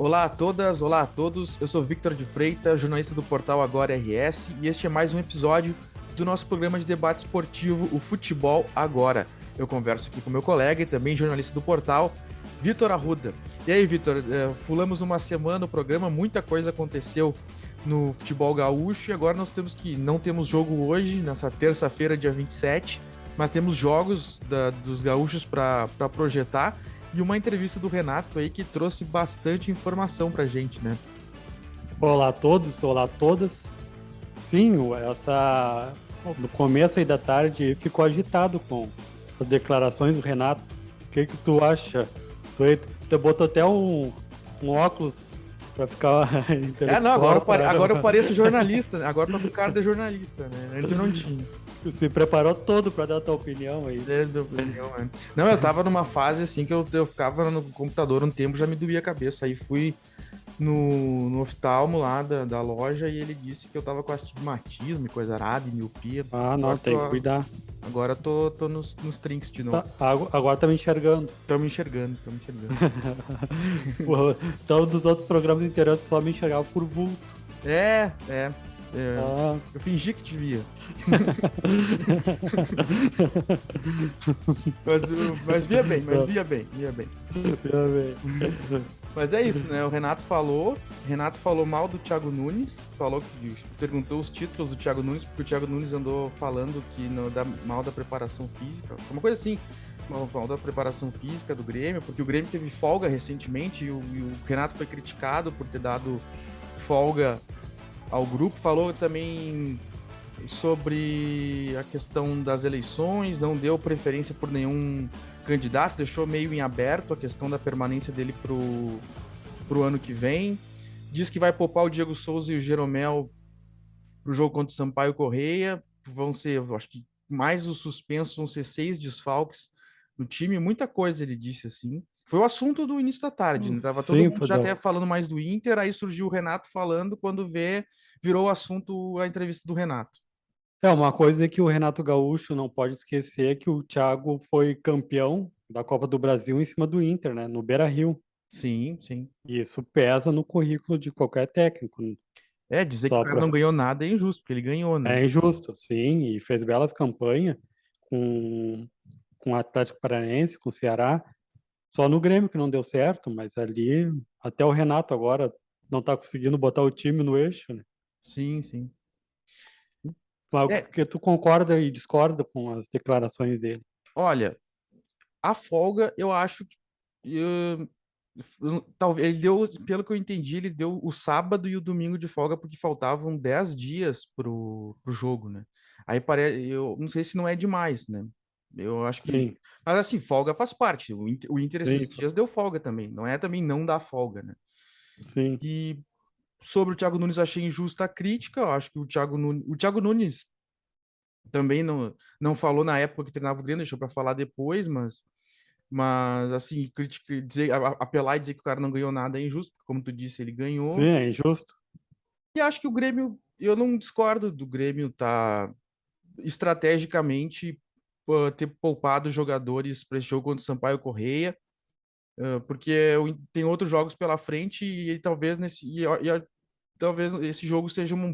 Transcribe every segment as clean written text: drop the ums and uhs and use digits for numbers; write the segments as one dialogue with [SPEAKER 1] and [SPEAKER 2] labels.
[SPEAKER 1] Olá a todas, olá a todos. Eu sou Victor de Freitas, jornalista do portal Agora RS, e este é mais um episódio do nosso programa de debate esportivo, o Futebol Agora. Eu converso aqui com meu colega e também jornalista do portal, Vitor Arruda. E aí, Vitor, pulamos uma semana o programa, muita coisa aconteceu no futebol gaúcho e agora não temos jogo hoje, nessa terça-feira, dia 27, mas temos jogos dos gaúchos para projetar. E uma entrevista do Renato aí que trouxe bastante informação pra gente, né?
[SPEAKER 2] Olá a todos, olá a todas. Sim, no começo aí da tarde ficou agitado com as declarações do Renato. O que tu acha? Tu botou até um óculos para ficar
[SPEAKER 1] Não, agora
[SPEAKER 2] intelectual.
[SPEAKER 1] agora eu pareço jornalista, né? Agora eu tô com cara de jornalista, né? Antes eu não tinha.
[SPEAKER 2] Tu se preparou todo para dar a tua opinião aí.
[SPEAKER 1] Não, eu tava numa fase assim que eu ficava no computador um tempo, já me doía a cabeça. Aí fui no oftalmo lá da loja e ele disse que eu tava com astigmatismo e coisa arada e miopia.
[SPEAKER 2] Ah, não, tem que cuidar.
[SPEAKER 1] Agora tô nos trinks de novo.
[SPEAKER 2] Agora tá me enxergando.
[SPEAKER 1] Tamo enxergando.
[SPEAKER 2] Então, dos outros programas interiores, tu só me enxergava por vulto.
[SPEAKER 1] Eu fingi que te via. mas via bem. Mas é isso, né? O Renato falou mal do Thiago Nunes, perguntou os títulos do Thiago Nunes, porque o Thiago Nunes andou falando que não dá mal da preparação física, uma coisa assim, mal da preparação física do Grêmio, porque o Grêmio teve folga recentemente e o Renato foi criticado por ter dado folga ao grupo. Falou também sobre a questão das eleições, não deu preferência por nenhum candidato, deixou meio em aberto a questão da permanência dele pro ano que vem. Diz que vai poupar o Diego Souza e o Jeromel pro jogo contra o Sampaio Correia. Vão ser, acho que mais os suspensos, vão ser 6 desfalques no time. Muita coisa ele disse assim. Foi o assunto do início da tarde, né? Tava todo
[SPEAKER 2] Sim,
[SPEAKER 1] mundo já até falando mais do Inter, aí surgiu o Renato falando, quando virou o assunto a entrevista do Renato.
[SPEAKER 2] Uma coisa que o Renato Gaúcho não pode esquecer é que o Thiago foi campeão da Copa do Brasil em cima do Inter, né, no Beira-Rio.
[SPEAKER 1] Sim.
[SPEAKER 2] E isso pesa no currículo de qualquer técnico.
[SPEAKER 1] Dizer que o
[SPEAKER 2] Só
[SPEAKER 1] cara não ganhou nada é injusto, porque ele ganhou, né?
[SPEAKER 2] É injusto, sim, e fez belas campanhas com, com o Atlético Paranaense, com o Ceará. Só no Grêmio que não deu certo, mas ali até o Renato agora não está conseguindo botar o time no eixo, né?
[SPEAKER 1] Sim.
[SPEAKER 2] Mas
[SPEAKER 1] É,
[SPEAKER 2] porque tu concorda e discorda com as declarações dele?
[SPEAKER 1] olha, a folga, eu acho que talvez ele deu, pelo que eu entendi, ele deu o sábado e o domingo de folga porque faltavam 10 dias pro jogo, né? Aí parece, eu não sei se não é demais, né? Eu acho que,
[SPEAKER 2] Sim,
[SPEAKER 1] mas assim, folga faz parte. O Inter
[SPEAKER 2] sim,
[SPEAKER 1] esses dias deu folga também, não é também não dar folga, né?
[SPEAKER 2] sim.
[SPEAKER 1] E sobre o Thiago Nunes, achei injusta a crítica. Eu acho que o Thiago Nunes também não falou na época que treinava o Grêmio, deixou para falar depois, mas assim, apelar e dizer que o cara não ganhou nada é injusto, porque, como tu disse, ele
[SPEAKER 2] Sim,
[SPEAKER 1] ganhou.
[SPEAKER 2] é injusto.
[SPEAKER 1] E acho que o Grêmio, eu não discordo do Grêmio tá estrategicamente ter poupado jogadores para esse jogo contra o Sampaio Correia, porque tem outros jogos pela frente e talvez talvez esse jogo seja uma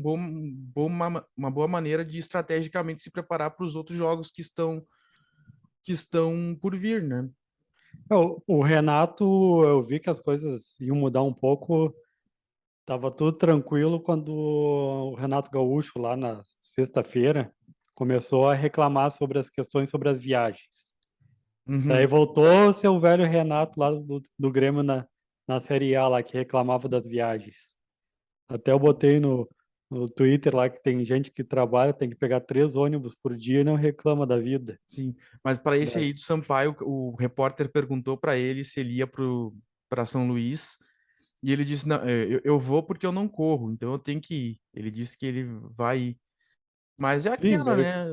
[SPEAKER 1] boa maneira de estrategicamente se preparar para os outros jogos que estão por vir, né?
[SPEAKER 2] O Renato, eu vi que as coisas iam mudar um pouco. Tava tudo tranquilo quando o Renato Gaúcho, lá na sexta-feira, começou a reclamar sobre as questões sobre as viagens. Daí
[SPEAKER 1] Uhum.
[SPEAKER 2] voltou o seu velho Renato lá do Grêmio na Série A, lá, que reclamava das viagens. Até eu botei no Twitter lá que tem gente que trabalha, tem que pegar 3 ônibus por dia e não reclama da vida.
[SPEAKER 1] Sim, mas para esse
[SPEAKER 2] Daí,
[SPEAKER 1] aí do Sampaio, o repórter perguntou para ele se ele ia para São Luís e ele disse: não, eu vou porque eu não corro, então eu tenho que ir. Ele disse que ele vai ir. Mas é
[SPEAKER 2] sim,
[SPEAKER 1] aquela, né?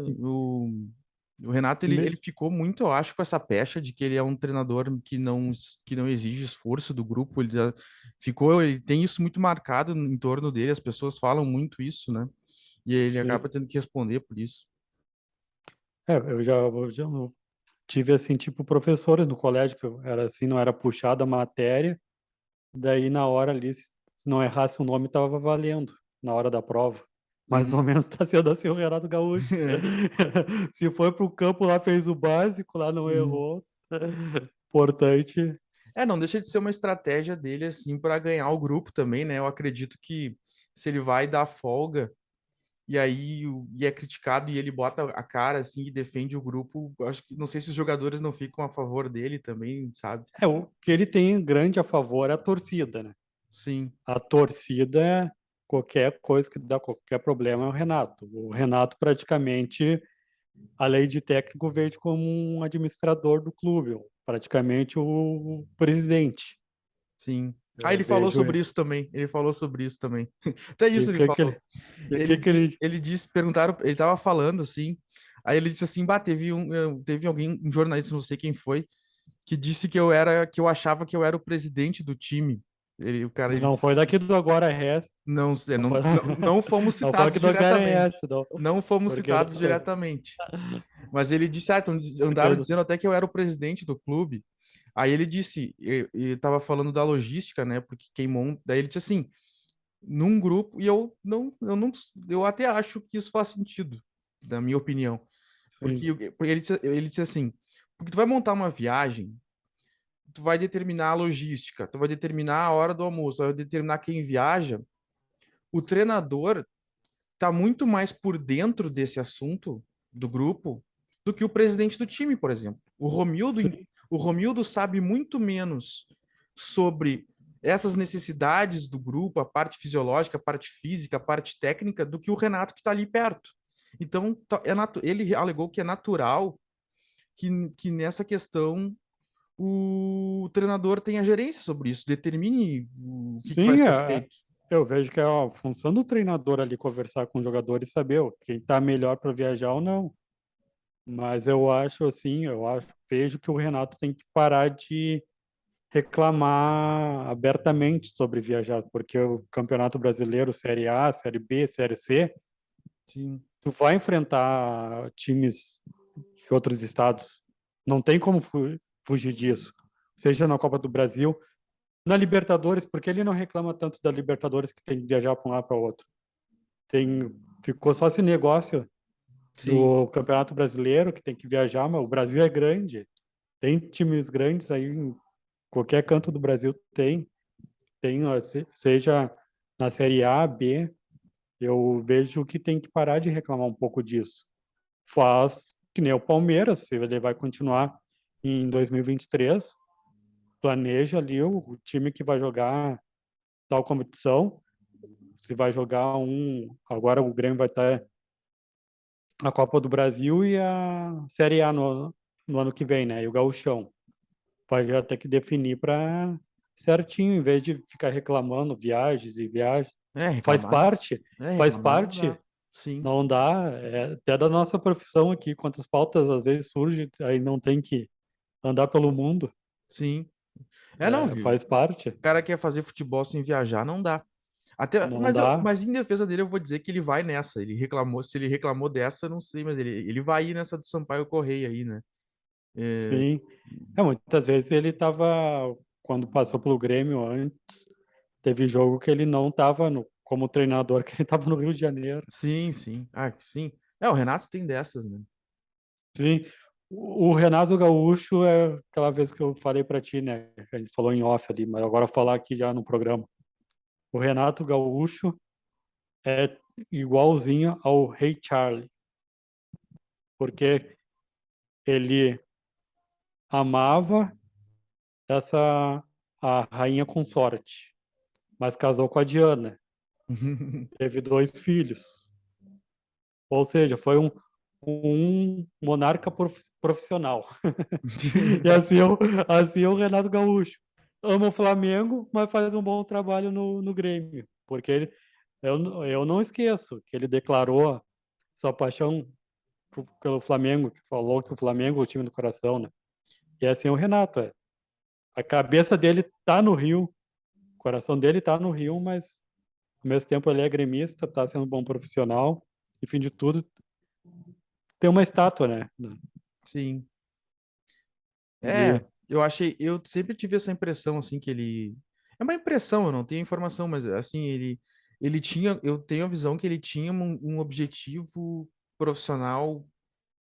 [SPEAKER 1] O Renato ele ficou muito, eu acho, com essa pecha de que ele é um treinador que não exige esforço do grupo. Ele tem isso muito marcado em torno dele, as pessoas falam muito isso, né? E ele acaba
[SPEAKER 2] sim.
[SPEAKER 1] tendo que responder por isso.
[SPEAKER 2] Eu já tive assim, tipo, professores no colégio que eu era assim, não era puxada a matéria, Daí, na hora ali, se não errasse o nome, tava valendo, na hora da prova. Mais ou
[SPEAKER 1] Uhum.
[SPEAKER 2] menos tá sendo assim o Renato Gaúcho. Se foi pro campo lá, fez o básico, lá não
[SPEAKER 1] Uhum.
[SPEAKER 2] errou. Importante.
[SPEAKER 1] Não deixa de ser uma estratégia dele, assim, para ganhar o grupo também, né? Eu acredito que se ele vai dar folga e aí e é criticado e ele bota a cara, assim, e defende o grupo, eu acho que não sei se os jogadores não ficam a favor dele também, sabe?
[SPEAKER 2] O que ele tem grande a favor é a torcida, né?
[SPEAKER 1] Sim,
[SPEAKER 2] A torcida, qualquer coisa que dá qualquer problema é o Renato. O Renato praticamente, a lei de técnico veio como um administrador do clube, praticamente o presidente.
[SPEAKER 1] sim. Ah,
[SPEAKER 2] Eu
[SPEAKER 1] ele falou
[SPEAKER 2] vejo
[SPEAKER 1] sobre isso também. Ele falou sobre isso também. Até
[SPEAKER 2] e
[SPEAKER 1] isso
[SPEAKER 2] o
[SPEAKER 1] ele
[SPEAKER 2] que que
[SPEAKER 1] falou.
[SPEAKER 2] ele, e o que que ele,
[SPEAKER 1] Ele disse, perguntaram, ele tava falando assim. Aí ele disse assim, bah, teve alguém, um jornalista, não sei quem foi, que disse que eu achava que eu era o presidente do time. Ele
[SPEAKER 2] não
[SPEAKER 1] disse
[SPEAKER 2] foi
[SPEAKER 1] assim,
[SPEAKER 2] daqui do Agora Rest,
[SPEAKER 1] não,
[SPEAKER 2] não foi,
[SPEAKER 1] não fomos
[SPEAKER 2] não foi
[SPEAKER 1] citados
[SPEAKER 2] aqui do Agora
[SPEAKER 1] diretamente.
[SPEAKER 2] Rest, não,
[SPEAKER 1] Não fomos
[SPEAKER 2] porque,
[SPEAKER 1] citados diretamente. Mas ele disse, andaram
[SPEAKER 2] porque
[SPEAKER 1] dizendo até que eu era o presidente do clube. Aí ele disse, e tava falando da logística, né? Porque queimou. Daí ele disse assim, num grupo, e eu até acho que isso faz sentido, na minha opinião.
[SPEAKER 2] sim,
[SPEAKER 1] Porque ele disse assim, porque tu vai montar uma viagem, tu vai determinar a logística, tu vai determinar a hora do almoço, tu vai determinar quem viaja. O treinador tá muito mais por dentro desse assunto do grupo do que o presidente do time, por exemplo.
[SPEAKER 2] sim,
[SPEAKER 1] O Romildo sabe muito menos sobre essas necessidades do grupo, a parte fisiológica, a parte física, a parte técnica, do que o Renato que está ali perto. Então, ele alegou que é natural que nessa questão o treinador tenha gerência sobre isso, determine o que vai
[SPEAKER 2] sim,
[SPEAKER 1] ser feito.
[SPEAKER 2] eu vejo que é a função do treinador ali conversar com o jogador e saber quem está melhor para viajar ou não. Mas eu acho assim, vejo que o Renato tem que parar de reclamar abertamente sobre viajar, porque o Campeonato Brasileiro, Série A, Série B, Série C,
[SPEAKER 1] Sim,
[SPEAKER 2] tu vai enfrentar times de outros estados. Não tem como fugir disso. Seja na Copa do Brasil, na Libertadores, porque ele não reclama tanto da Libertadores que tem que viajar para um lado para outro. Ficou só esse negócio
[SPEAKER 1] sim,
[SPEAKER 2] do Campeonato Brasileiro que tem que viajar, mas o Brasil é grande. Tem times grandes aí em qualquer canto do Brasil tem, ó, seja na Série A, B, eu vejo que tem que parar de reclamar um pouco disso. Faz que nem o Palmeiras, se ele vai continuar em 2023, planeja ali o time que vai jogar tal competição, se vai jogar agora o Grêmio vai estar a Copa do Brasil e a Série A no ano que vem, né? E o Gauchão. Vai já ter que definir para certinho, em vez de ficar reclamando viagens e viagens. Faz
[SPEAKER 1] reclamar.
[SPEAKER 2] parte, faz
[SPEAKER 1] Reclamar não dá.
[SPEAKER 2] parte,
[SPEAKER 1] Sim,
[SPEAKER 2] não dá, até da nossa profissão aqui, quantas pautas às vezes surgem, aí não tem que andar pelo mundo,
[SPEAKER 1] sim. Não, viu?
[SPEAKER 2] faz parte,
[SPEAKER 1] O cara quer fazer futebol sem viajar, não dá. Até,
[SPEAKER 2] não dá,
[SPEAKER 1] mas em defesa dele, eu vou dizer que ele vai nessa. Ele reclamou, se ele reclamou dessa, não sei, mas ele vai ir nessa do Sampaio Correia aí, né? É,
[SPEAKER 2] sim. Muitas vezes ele estava, quando passou pelo Grêmio antes, teve jogo que ele não estava como treinador, que ele estava no Rio de Janeiro.
[SPEAKER 1] sim, sim. Ah, sim. O Renato tem dessas, né?
[SPEAKER 2] Sim, o Renato Gaúcho é aquela vez que eu falei para ti, né? A gente falou em off ali, mas agora eu vou falar aqui já no programa. O Renato Gaúcho é igualzinho ao Rei Charlie, porque ele amava essa a rainha consorte, mas casou com a Diana, teve dois filhos. Ou seja, foi um monarca profissional. E assim é o Renato Gaúcho. Ama o Flamengo, mas faz um bom trabalho no Grêmio. Porque eu não esqueço que ele declarou sua paixão pelo Flamengo, que falou que o Flamengo é o time do coração, né? E assim é o Renato. A cabeça dele tá no Rio, o coração dele tá no Rio, mas ao mesmo tempo ele é gremista, tá sendo um bom profissional. E fim de tudo, tem uma estátua, né?
[SPEAKER 1] Sim.
[SPEAKER 2] Ele,
[SPEAKER 1] Eu sempre tive essa impressão, assim, que ele. É uma impressão, eu não tenho informação, mas assim, ele tinha, eu tenho a visão que ele tinha um objetivo profissional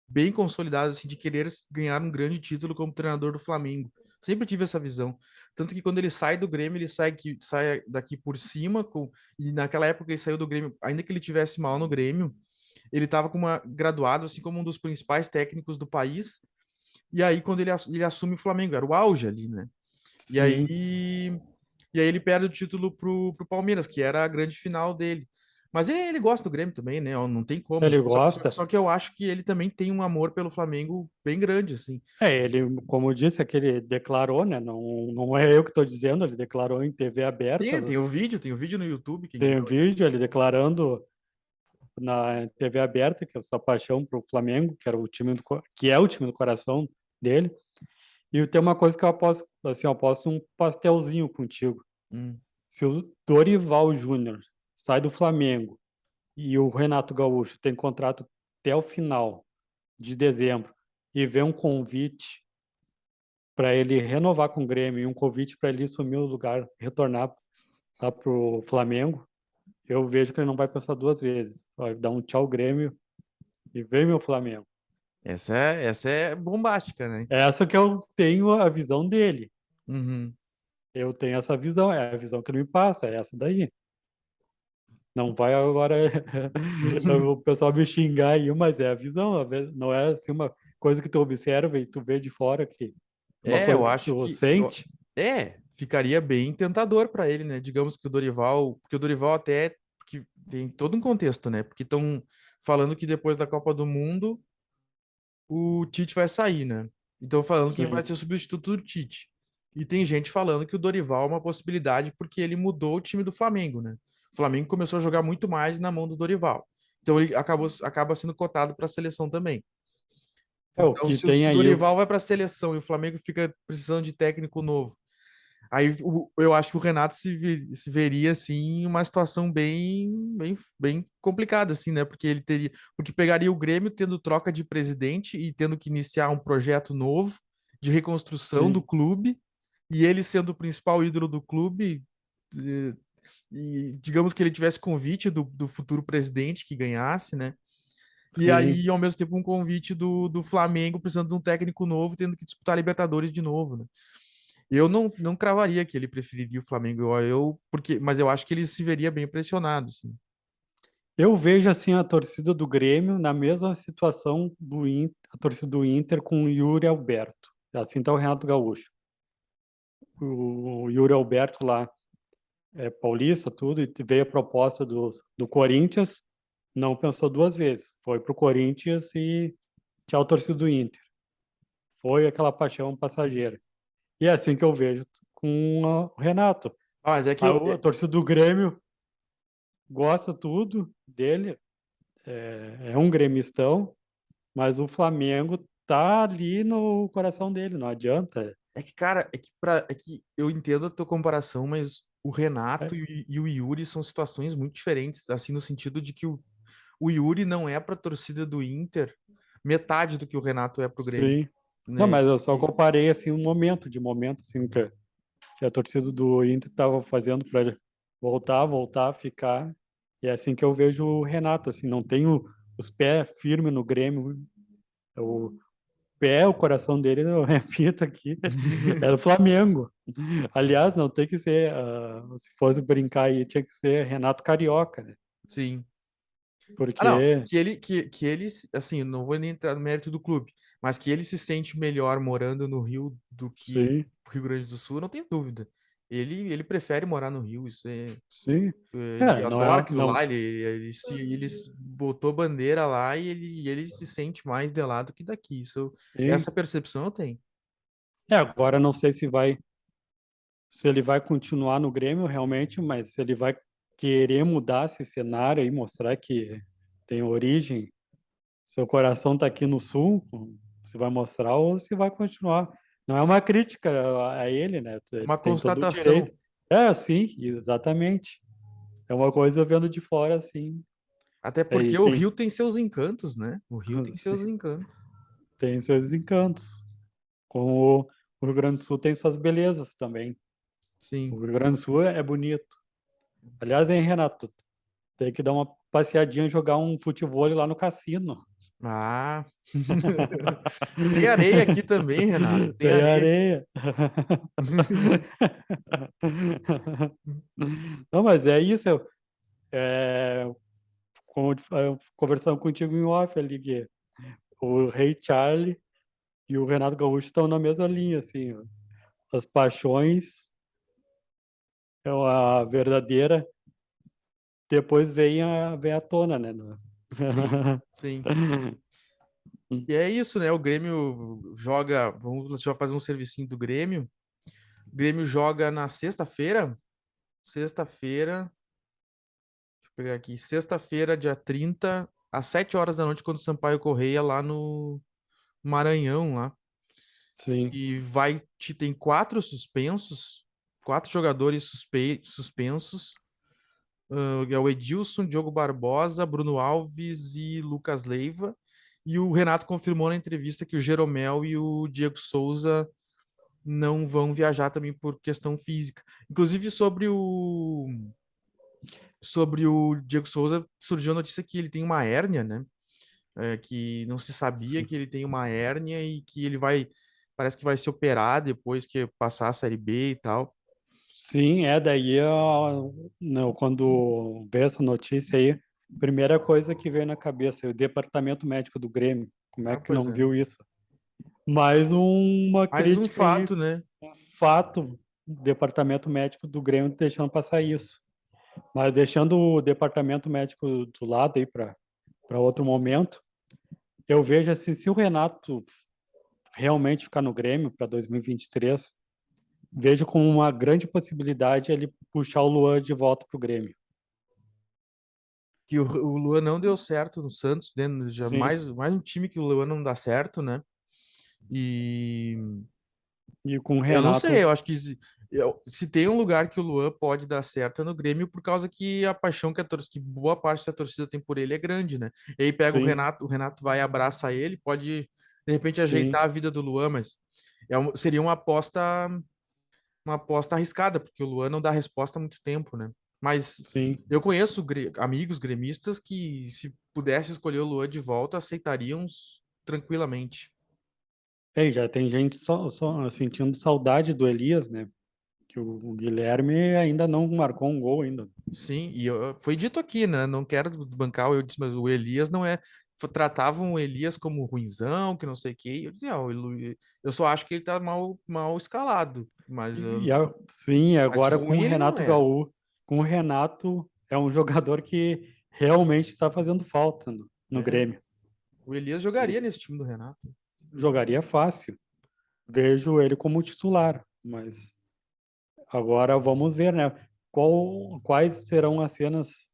[SPEAKER 1] bem consolidado, assim, de querer ganhar um grande título como treinador do Flamengo. Sempre tive essa visão. Tanto que quando ele sai do Grêmio, ele sai daqui por cima, e naquela época ele saiu do Grêmio, ainda que ele tivesse mal no Grêmio, ele estava graduado assim como um dos principais técnicos do país. E aí, quando ele assume o Flamengo, era o auge ali, né? E aí,
[SPEAKER 2] Sim,
[SPEAKER 1] e aí ele perde o título pro Palmeiras, que era a grande final dele. Mas ele gosta do Grêmio também, né? Ó, não tem como.
[SPEAKER 2] ele
[SPEAKER 1] Só,
[SPEAKER 2] gosta.
[SPEAKER 1] só que eu acho que ele também tem um amor pelo Flamengo bem grande, assim.
[SPEAKER 2] Ele, como eu disse, é que ele declarou, né? Não é eu que estou dizendo, ele declarou em TV aberta.
[SPEAKER 1] Tem o vídeo no YouTube, quem
[SPEAKER 2] Tem
[SPEAKER 1] quiser
[SPEAKER 2] um
[SPEAKER 1] olhar.
[SPEAKER 2] vídeo ele declarando na TV aberta que a sua paixão para o Flamengo, que era o time que é o time do coração dele. E tem uma coisa que eu aposto, assim, eu aposto um pastelzinho contigo.
[SPEAKER 1] Hum.
[SPEAKER 2] Se o Dorival Júnior sai do Flamengo e o Renato Gaúcho tem contrato até o final de dezembro e vê um convite para ele renovar com o Grêmio e um convite para ele assumir o lugar, retornar lá para o Flamengo, eu vejo que ele não vai pensar duas vezes. Vai dar um tchau Grêmio e vem meu Flamengo.
[SPEAKER 1] Essa é bombástica, né?
[SPEAKER 2] É essa que eu tenho a visão dele.
[SPEAKER 1] Uhum.
[SPEAKER 2] Eu tenho essa visão, é a visão que ele me passa, é essa daí. Não vai agora o pessoal me xingar aí, mas é a visão, não é assim uma coisa que tu observa e tu vê de fora que é uma coisa
[SPEAKER 1] Eu
[SPEAKER 2] que
[SPEAKER 1] acho
[SPEAKER 2] tu
[SPEAKER 1] que
[SPEAKER 2] sente.
[SPEAKER 1] ficaria bem tentador para ele, né? Digamos que o Dorival, porque o Dorival até porque tem todo um contexto, né? Porque estão falando que depois da Copa do Mundo o Tite vai sair, né? Então falando quem vai
[SPEAKER 2] Sim,
[SPEAKER 1] ser o substituto do Tite. E tem gente falando que o Dorival é uma possibilidade porque ele mudou o time do Flamengo, né? O Flamengo começou a jogar muito mais na mão do Dorival. Então ele acaba sendo cotado para a seleção também.
[SPEAKER 2] é o
[SPEAKER 1] Então,
[SPEAKER 2] que
[SPEAKER 1] se
[SPEAKER 2] tem
[SPEAKER 1] o
[SPEAKER 2] aí.
[SPEAKER 1] Dorival vai para a seleção e o Flamengo fica precisando de técnico novo, aí eu acho que o Renato se veria assim em uma situação bem complicada, assim, né? Porque pegaria o Grêmio tendo troca de presidente e tendo que iniciar um projeto novo de reconstrução do
[SPEAKER 2] Sim,
[SPEAKER 1] clube, e ele sendo o principal ídolo do clube, eh, e digamos que ele tivesse convite do futuro presidente que ganhasse, né? E
[SPEAKER 2] sim.
[SPEAKER 1] aí, ao mesmo tempo, um convite do Flamengo precisando de um técnico novo, tendo que disputar a Libertadores de novo, né? Eu não cravaria que ele preferiria o Flamengo, mas eu acho que ele se veria bem pressionado, assim.
[SPEAKER 2] Eu vejo assim a torcida do Grêmio na mesma situação do Inter, a torcida do Inter com o Yuri Alberto. Assim está o Renato Gaúcho. O Yuri Alberto lá é paulista, tudo, e veio a proposta do Corinthians, não pensou duas vezes. Foi pro Corinthians e tchau, torcida do Inter. Foi aquela paixão passageira. E é assim que eu vejo com o Renato.
[SPEAKER 1] Ah, mas é que
[SPEAKER 2] A torcida do Grêmio gosta tudo dele, é um gremistão, mas o Flamengo tá ali no coração dele, não adianta.
[SPEAKER 1] cara, é que eu entendo a tua comparação, mas o Renato
[SPEAKER 2] É,
[SPEAKER 1] e o Yuri são situações muito diferentes, assim, no sentido de que o Yuri não é para a torcida do Inter metade do que o Renato é pro Grêmio,
[SPEAKER 2] sim. Não,
[SPEAKER 1] né?
[SPEAKER 2] mas eu só comparei assim um momento, de momento assim que a torcida do Inter estava fazendo para voltar, ficar. E é assim que eu vejo o Renato, assim, não tenho os pés firmes no Grêmio. O pé, o coração dele, eu repito aqui, é do Flamengo. Aliás, não tem que ser, se fosse brincar aí, tinha que ser Renato Carioca, né?
[SPEAKER 1] Sim. Ah, não,
[SPEAKER 2] Porque,
[SPEAKER 1] que ele, assim, não vou nem entrar no mérito do clube, mas que ele se sente melhor morando no Rio do que
[SPEAKER 2] sim,
[SPEAKER 1] no Rio Grande do Sul, eu não tenho dúvida. Ele prefere morar no Rio,
[SPEAKER 2] sim.
[SPEAKER 1] ele
[SPEAKER 2] Não
[SPEAKER 1] adora
[SPEAKER 2] é,
[SPEAKER 1] aquilo
[SPEAKER 2] não,
[SPEAKER 1] lá, ele botou bandeira lá e ele se sente mais de lá do que daqui.
[SPEAKER 2] sim.
[SPEAKER 1] Essa percepção eu tenho.
[SPEAKER 2] Agora não sei se ele vai continuar no Grêmio realmente, mas se ele vai querer mudar esse cenário e mostrar que tem origem, seu coração está aqui no Sul, você vai mostrar ou se vai continuar. Não é uma crítica a ele, né?
[SPEAKER 1] É
[SPEAKER 2] Ele
[SPEAKER 1] uma
[SPEAKER 2] tem todo o
[SPEAKER 1] constatação.
[SPEAKER 2] direito. É, sim, exatamente. É uma coisa vendo de fora, assim.
[SPEAKER 1] Até
[SPEAKER 2] Aí
[SPEAKER 1] porque o Rio tem seus encantos, né? O Rio tem
[SPEAKER 2] sim,
[SPEAKER 1] seus encantos.
[SPEAKER 2] tem seus encantos. Como o Rio Grande do Sul tem suas belezas também.
[SPEAKER 1] Sim.
[SPEAKER 2] O Rio Grande do Sul é bonito. Aliás, hein, Renato, tem que dar uma passeadinha, jogar um futevôlei lá no cassino.
[SPEAKER 1] Ah. Tem areia aqui também, Renato. Tem
[SPEAKER 2] Tem
[SPEAKER 1] areia.
[SPEAKER 2] areia. Não, mas é isso. É, como conversando contigo em off ali, que o Rei Charlie e o Renato Gaúcho estão na mesma linha, assim. Ó. As paixões é a verdadeira, depois vem à tona, né?
[SPEAKER 1] Sim, sim. E é isso, né? O Grêmio joga. Vamos já fazer um servicinho do Grêmio. O Grêmio joga na sexta-feira. Sexta-feira. Deixa eu pegar aqui. Sexta-feira, dia 30 às 7 horas da noite, quando o Sampaio Correia lá no Maranhão, lá.
[SPEAKER 2] Sim,
[SPEAKER 1] E tem quatro suspensos, quatro jogadores suspensos. É o Edilson, Diogo Barbosa, Bruno Alves e Lucas Leiva. E o Renato confirmou na entrevista que o Jeromel e o Diego Souza não vão viajar também por questão física. Inclusive, sobre o Diego Souza, surgiu a notícia que ele tem uma hérnia, né? Que não se sabia
[SPEAKER 2] sim.
[SPEAKER 1] que ele tem uma hérnia e que ele parece que vai se operar depois que passar a Série B e tal.
[SPEAKER 2] Sim, daí não, quando vê essa notícia aí, primeira coisa que veio na cabeça, é o departamento médico do Grêmio. Como é
[SPEAKER 1] Ah,
[SPEAKER 2] que
[SPEAKER 1] pois
[SPEAKER 2] não
[SPEAKER 1] é.
[SPEAKER 2] viu isso? Mais uma
[SPEAKER 1] Mais um
[SPEAKER 2] crítica aí,
[SPEAKER 1] fato, né?
[SPEAKER 2] um fato, o departamento médico do Grêmio deixando passar isso. Mas deixando o departamento médico do lado aí para outro momento, eu vejo assim, se o Renato realmente ficar no Grêmio para 2023, vejo como uma grande possibilidade ele puxar o Luan de volta para o Grêmio.
[SPEAKER 1] Que o Luan não deu certo no Santos, né? Já
[SPEAKER 2] Sim,
[SPEAKER 1] mais um time que o Luan não dá certo, né? E
[SPEAKER 2] e com o
[SPEAKER 1] eu não
[SPEAKER 2] Renato,
[SPEAKER 1] sei, eu acho que se tem um lugar que o Luan pode dar certo é no Grêmio, por causa que a paixão que boa parte da torcida tem por ele é grande, né? E aí pega
[SPEAKER 2] sim,
[SPEAKER 1] o Renato vai e abraça ele, pode de repente
[SPEAKER 2] sim,
[SPEAKER 1] ajeitar a vida do Luan, mas seria uma aposta arriscada, porque o Luan não dá resposta há muito tempo, né? Mas
[SPEAKER 2] sim.
[SPEAKER 1] eu conheço amigos gremistas que, se pudesse escolher o Luan de volta, aceitariam tranquilamente.
[SPEAKER 2] Ei, já tem gente só sentindo saudade do Elias, né? Que o Guilherme ainda não marcou um gol ainda.
[SPEAKER 1] Sim, e foi dito aqui, né? Não quero desbancar eu disse, mas o Elias não é. Tratavam o Elias como ruinzão, que não sei o quê. E eu dizia, ó, eu só acho que ele tá mal escalado. Mas,
[SPEAKER 2] Sim,
[SPEAKER 1] mas
[SPEAKER 2] agora
[SPEAKER 1] ruim ele não é.
[SPEAKER 2] Com o Renato é um jogador que realmente está fazendo falta no
[SPEAKER 1] É.
[SPEAKER 2] Grêmio.
[SPEAKER 1] O Elias jogaria nesse time do Renato.
[SPEAKER 2] Jogaria fácil. Vejo ele como titular, mas agora vamos ver, né? Quais serão as cenas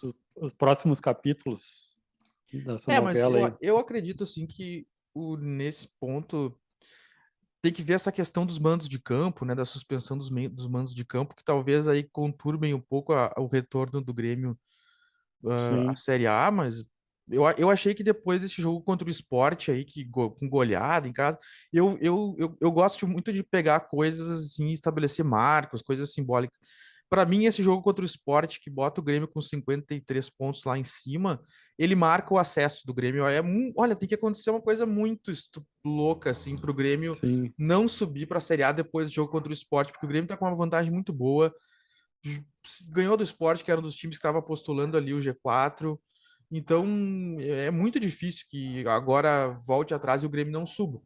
[SPEAKER 2] dos próximos capítulos dessa
[SPEAKER 1] Mas
[SPEAKER 2] novela
[SPEAKER 1] eu,
[SPEAKER 2] aí?
[SPEAKER 1] eu acredito assim que nesse ponto tem que ver essa questão dos mandos de campo, né, da suspensão dos mandos de campo, que talvez aí conturbem um pouco o retorno do Grêmio à
[SPEAKER 2] Sim,
[SPEAKER 1] Série A, mas eu achei que depois desse jogo contra o Sport aí, com goleada em casa, eu gosto muito de pegar coisas assim, e estabelecer marcas, coisas simbólicas. Para mim, esse jogo contra o Sport, que bota o Grêmio com 53 pontos lá em cima, ele marca o acesso do Grêmio. Olha, tem que acontecer uma coisa muito louca assim para o Grêmio
[SPEAKER 2] sim.
[SPEAKER 1] não subir para a Série A depois do jogo contra o Sport, porque o Grêmio está com uma vantagem muito boa, ganhou do Sport, que era um dos times que estava postulando ali o G4. Então é muito difícil que agora volte atrás e o Grêmio não suba.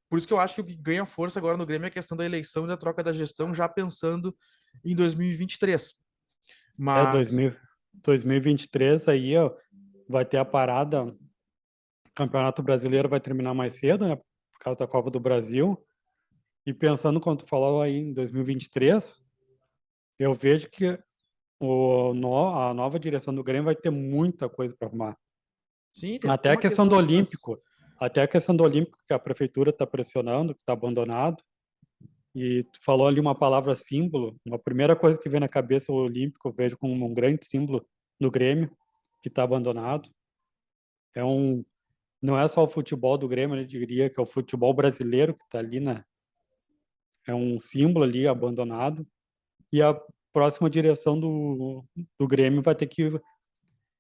[SPEAKER 1] Por isso que eu acho que o que ganha força agora no Grêmio é a questão da eleição e da troca da gestão, já pensando em 2023.
[SPEAKER 2] É
[SPEAKER 1] Mas
[SPEAKER 2] 2023 aí, ó, vai ter a parada. O Campeonato Brasileiro vai terminar mais cedo, né? Por causa da Copa do Brasil. E pensando quando tu falou aí em 2023, eu vejo que a nova direção do Grêmio vai ter muita coisa para arrumar.
[SPEAKER 1] sim, tem
[SPEAKER 2] Até a
[SPEAKER 1] uma
[SPEAKER 2] questão
[SPEAKER 1] questão
[SPEAKER 2] do
[SPEAKER 1] das.
[SPEAKER 2] Olímpico. Até a questão do Olímpico que a prefeitura está pressionando, que está abandonado. E tu falou ali uma palavra símbolo. Uma primeira coisa que vem na cabeça, o Olímpico, eu vejo como um grande símbolo do Grêmio, que está abandonado. É um, não é só o futebol do Grêmio, eu diria que é o futebol brasileiro que está ali é um símbolo ali abandonado, e a próxima direção do Grêmio vai ter que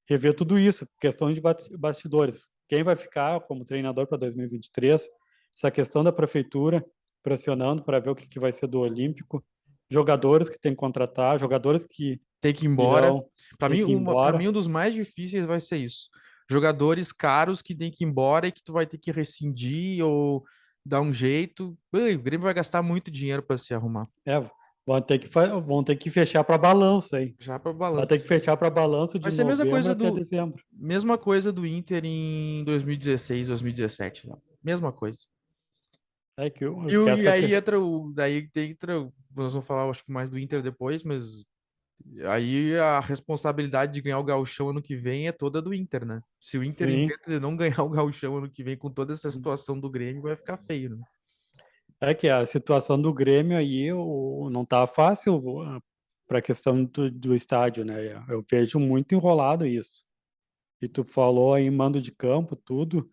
[SPEAKER 2] rever tudo isso, questão de bastidores. Quem vai ficar como treinador para 2023? Essa questão da prefeitura pressionando para ver o que vai ser do Olímpico, jogadores que tem que contratar, jogadores que
[SPEAKER 1] Tem que ir embora.
[SPEAKER 2] irão
[SPEAKER 1] Pra
[SPEAKER 2] ter
[SPEAKER 1] mim,
[SPEAKER 2] que ir
[SPEAKER 1] para
[SPEAKER 2] embora.
[SPEAKER 1] mim, um dos mais difíceis vai ser isso. Jogadores caros que tem que ir embora e que tu vai ter que rescindir ou dar um jeito. Ui, o Grêmio vai gastar muito dinheiro para se arrumar.
[SPEAKER 2] É, vão ter que fechar para balanço aí.
[SPEAKER 1] Já para
[SPEAKER 2] Vai
[SPEAKER 1] balanço.
[SPEAKER 2] ter que fechar para balanço de
[SPEAKER 1] Vai ser a mesma
[SPEAKER 2] novembro
[SPEAKER 1] coisa
[SPEAKER 2] até
[SPEAKER 1] do
[SPEAKER 2] dezembro.
[SPEAKER 1] mesma coisa do Inter em 2016, 2017, né? Mesma coisa.
[SPEAKER 2] É que, que
[SPEAKER 1] E
[SPEAKER 2] essa
[SPEAKER 1] aí entra o. Daí entra. Nós vamos falar, acho que mais do Inter depois, mas aí a responsabilidade de ganhar o Gauchão ano que vem é toda do Inter, né? Se o Inter
[SPEAKER 2] sim.
[SPEAKER 1] inventa de não ganhar o Gauchão ano que vem com toda essa situação do Grêmio, vai ficar feio, né?
[SPEAKER 2] É que a situação do Grêmio aí não tá fácil para a questão do estádio, né? Eu vejo muito enrolado isso. E tu falou aí mando de campo, tudo,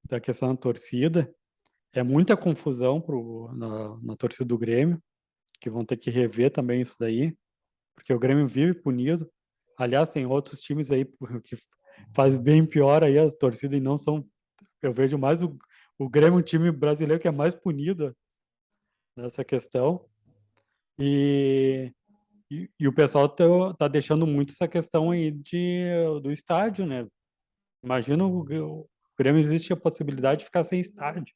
[SPEAKER 2] da questão da torcida. É muita confusão na torcida do Grêmio, que vão ter que rever também isso daí, porque o Grêmio vive punido. Aliás, tem outros times aí que faz bem pior aí as torcidas e não são. Eu vejo mais o Grêmio, um time brasileiro que é mais punido nessa questão. E, e o pessoal tá deixando muito essa questão aí do estádio, né? Imagina o Grêmio existe a possibilidade de ficar sem estádio.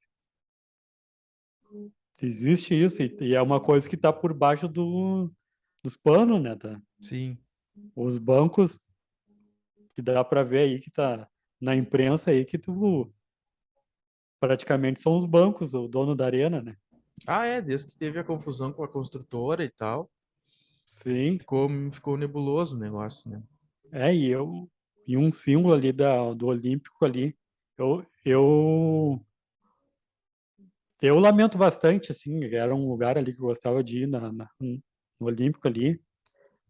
[SPEAKER 2] Se existe isso, e é uma coisa que está por baixo dos panos, né? Tá?
[SPEAKER 1] Sim.
[SPEAKER 2] Os bancos que dá para ver aí que tá na imprensa aí que tu praticamente são os bancos, o dono da arena, né?
[SPEAKER 1] Ah, é, desde que teve a confusão com a construtora e tal,
[SPEAKER 2] Sim,
[SPEAKER 1] ficou nebuloso o negócio, né?
[SPEAKER 2] e um símbolo ali do Olímpico ali, eu eu lamento bastante, assim, era um lugar ali que eu gostava de ir no Olímpico ali,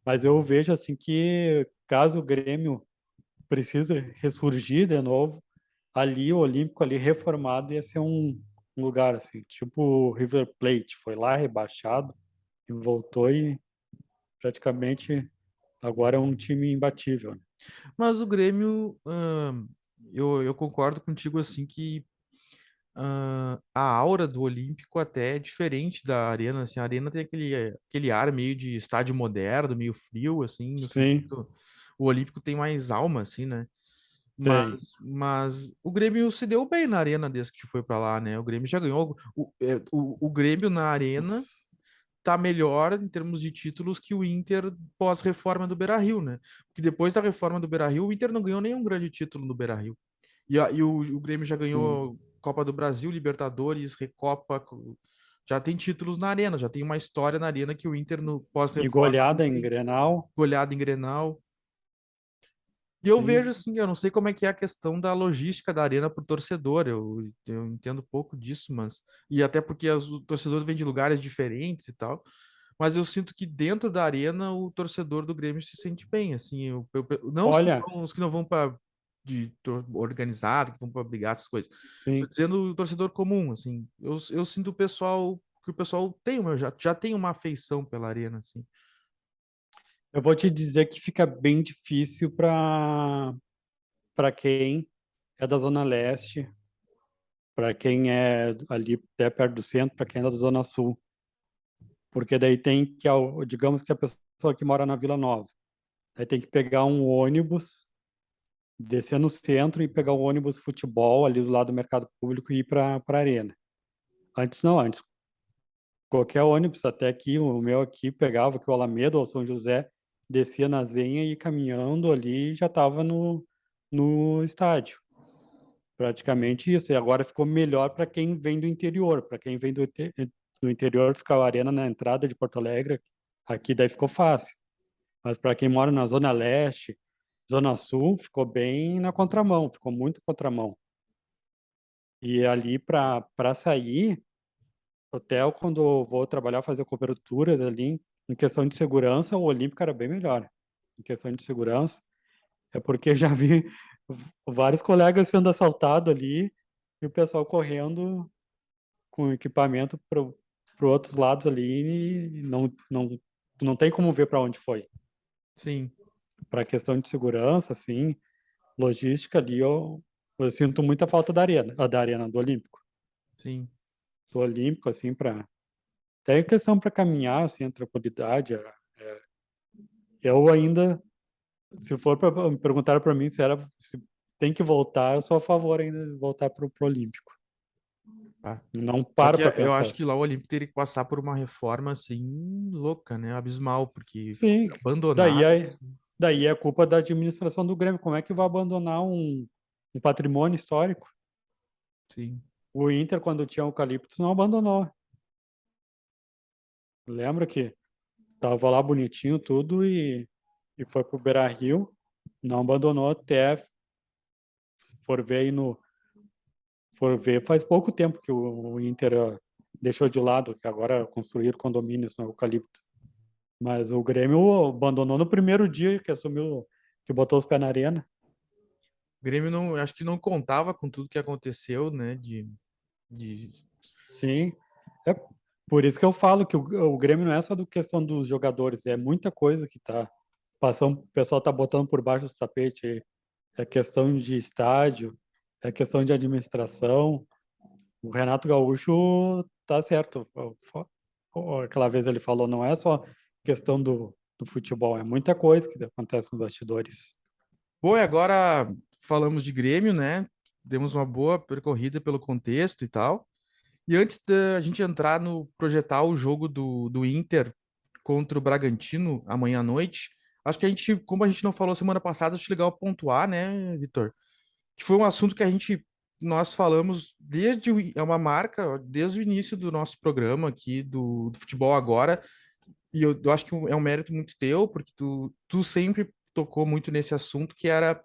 [SPEAKER 2] mas eu vejo assim que caso o Grêmio precise ressurgir de novo, ali o Olímpico ali reformado ia ser um lugar assim, tipo o River Plate, foi lá rebaixado e voltou e praticamente agora é um time imbatível, né?
[SPEAKER 1] Mas o Grêmio, eu concordo contigo assim que a aura do Olímpico até é diferente da Arena, assim, a Arena tem aquele ar meio de estádio moderno, meio frio, assim, no
[SPEAKER 2] Sim,
[SPEAKER 1] sentido, o Olímpico tem mais alma, assim, né?
[SPEAKER 2] tem.
[SPEAKER 1] Mas o Grêmio se deu bem na Arena desde que foi para lá, né? O Grêmio já ganhou, o Grêmio na Arena
[SPEAKER 2] Os-
[SPEAKER 1] tá melhor em termos de títulos que o Inter pós-reforma do Beira-Rio, né? Porque depois da reforma do Beira-Rio, o Inter não ganhou nenhum grande título no Beira-Rio. E o Grêmio já
[SPEAKER 2] sim.
[SPEAKER 1] ganhou Copa do Brasil, Libertadores, Recopa, já tem títulos na Arena, já tem uma história na Arena que o Inter no
[SPEAKER 2] E
[SPEAKER 1] pós-reforma não
[SPEAKER 2] goleada em
[SPEAKER 1] tem,
[SPEAKER 2] Grenal,
[SPEAKER 1] goleada em Grenal. E eu
[SPEAKER 2] sim.
[SPEAKER 1] vejo assim, eu não sei como é que é a questão da logística da arena para o torcedor, eu entendo pouco disso, mas. E até porque o torcedor vem de lugares diferentes e tal. Mas eu sinto que dentro da arena o torcedor do Grêmio se sente bem, assim. Não
[SPEAKER 2] Olha,
[SPEAKER 1] os que não vão para organizado, que vão para brigar, essas coisas. Tô
[SPEAKER 2] sim.
[SPEAKER 1] dizendo o torcedor comum, assim. Eu sinto o pessoal que o pessoal tem, já tem uma afeição pela arena, assim.
[SPEAKER 2] Eu vou te dizer que fica bem difícil para quem é da Zona Leste, para quem é ali até perto do centro, para quem é da Zona Sul. Porque daí tem que, digamos que a pessoa que mora na Vila Nova, aí tem que pegar um ônibus, descer no centro e pegar o ônibus futebol ali do lado do mercado público e ir para a arena. Antes não, antes qualquer ônibus, até aqui, o meu aqui pegava que o Alameda ou São José, descia na Zenha e ia caminhando ali já estava no estádio. Praticamente isso. E agora ficou melhor para quem vem do interior. Para quem vem do interior, fica a arena na entrada de Porto Alegre. Aqui daí ficou fácil. Mas para quem mora na Zona Leste, Zona Sul, ficou bem na contramão, ficou muito contramão. E ali para sair, hotel, quando eu vou trabalhar, fazer coberturas ali, em questão de segurança, o Olímpico era bem melhor. Em questão de segurança, é porque já vi vários colegas sendo assaltados ali e o pessoal correndo com equipamento para outros lados ali e não tem como ver para onde foi.
[SPEAKER 1] Sim,
[SPEAKER 2] Para a questão de segurança, assim, logística ali, eu sinto muita falta da arena, do Olímpico.
[SPEAKER 1] sim.
[SPEAKER 2] Do Olímpico, assim, para. Até questão para caminhar, assim, a tranquilidade. Eu ainda, se for para me perguntar para mim se tem que voltar, eu sou a favor ainda de voltar para o Olímpico.
[SPEAKER 1] Tá.
[SPEAKER 2] Não
[SPEAKER 1] Só
[SPEAKER 2] paro
[SPEAKER 1] que
[SPEAKER 2] para
[SPEAKER 1] eu acho
[SPEAKER 2] pensar.
[SPEAKER 1] que lá o Olímpico teria que passar por uma reforma assim louca, né? Abismal, porque
[SPEAKER 2] Sim,
[SPEAKER 1] foi
[SPEAKER 2] daí
[SPEAKER 1] abandonado.
[SPEAKER 2] é, daí é culpa da administração do Grêmio. Como é que vai abandonar um patrimônio histórico?
[SPEAKER 1] Sim.
[SPEAKER 2] O Inter, quando tinha eucaliptos, não abandonou. Lembra que tava lá bonitinho tudo e foi pro Beira-Rio, não abandonou até for ver aí no for ver faz pouco tempo que o Inter deixou de lado, que agora construíram condomínios no eucalipto. Mas o Grêmio abandonou no primeiro dia que assumiu, que botou os pés na arena.
[SPEAKER 1] O Grêmio não, acho que não contava com tudo que aconteceu, né? De...
[SPEAKER 2] Sim, é por isso que eu falo que o Grêmio não é só do questão dos jogadores, é muita coisa que tá passando, o pessoal tá botando por baixo do tapete. É questão de estádio, é questão de administração. O Renato Gaúcho tá certo. Aquela vez ele falou, não é só questão do futebol, é muita coisa que acontece nos bastidores.
[SPEAKER 1] Bom, e agora falamos de Grêmio, né? Demos uma boa percorrida pelo contexto e tal. E antes da gente entrar no projetar o jogo do Inter contra o Bragantino amanhã à noite, acho que a gente, como a gente não falou semana passada, acho legal pontuar, né, Vitor? Que foi um assunto que nós falamos é uma marca, desde o início do nosso programa aqui do Futebol Agora, e eu acho que é um mérito muito teu, porque tu sempre tocou muito nesse assunto, que era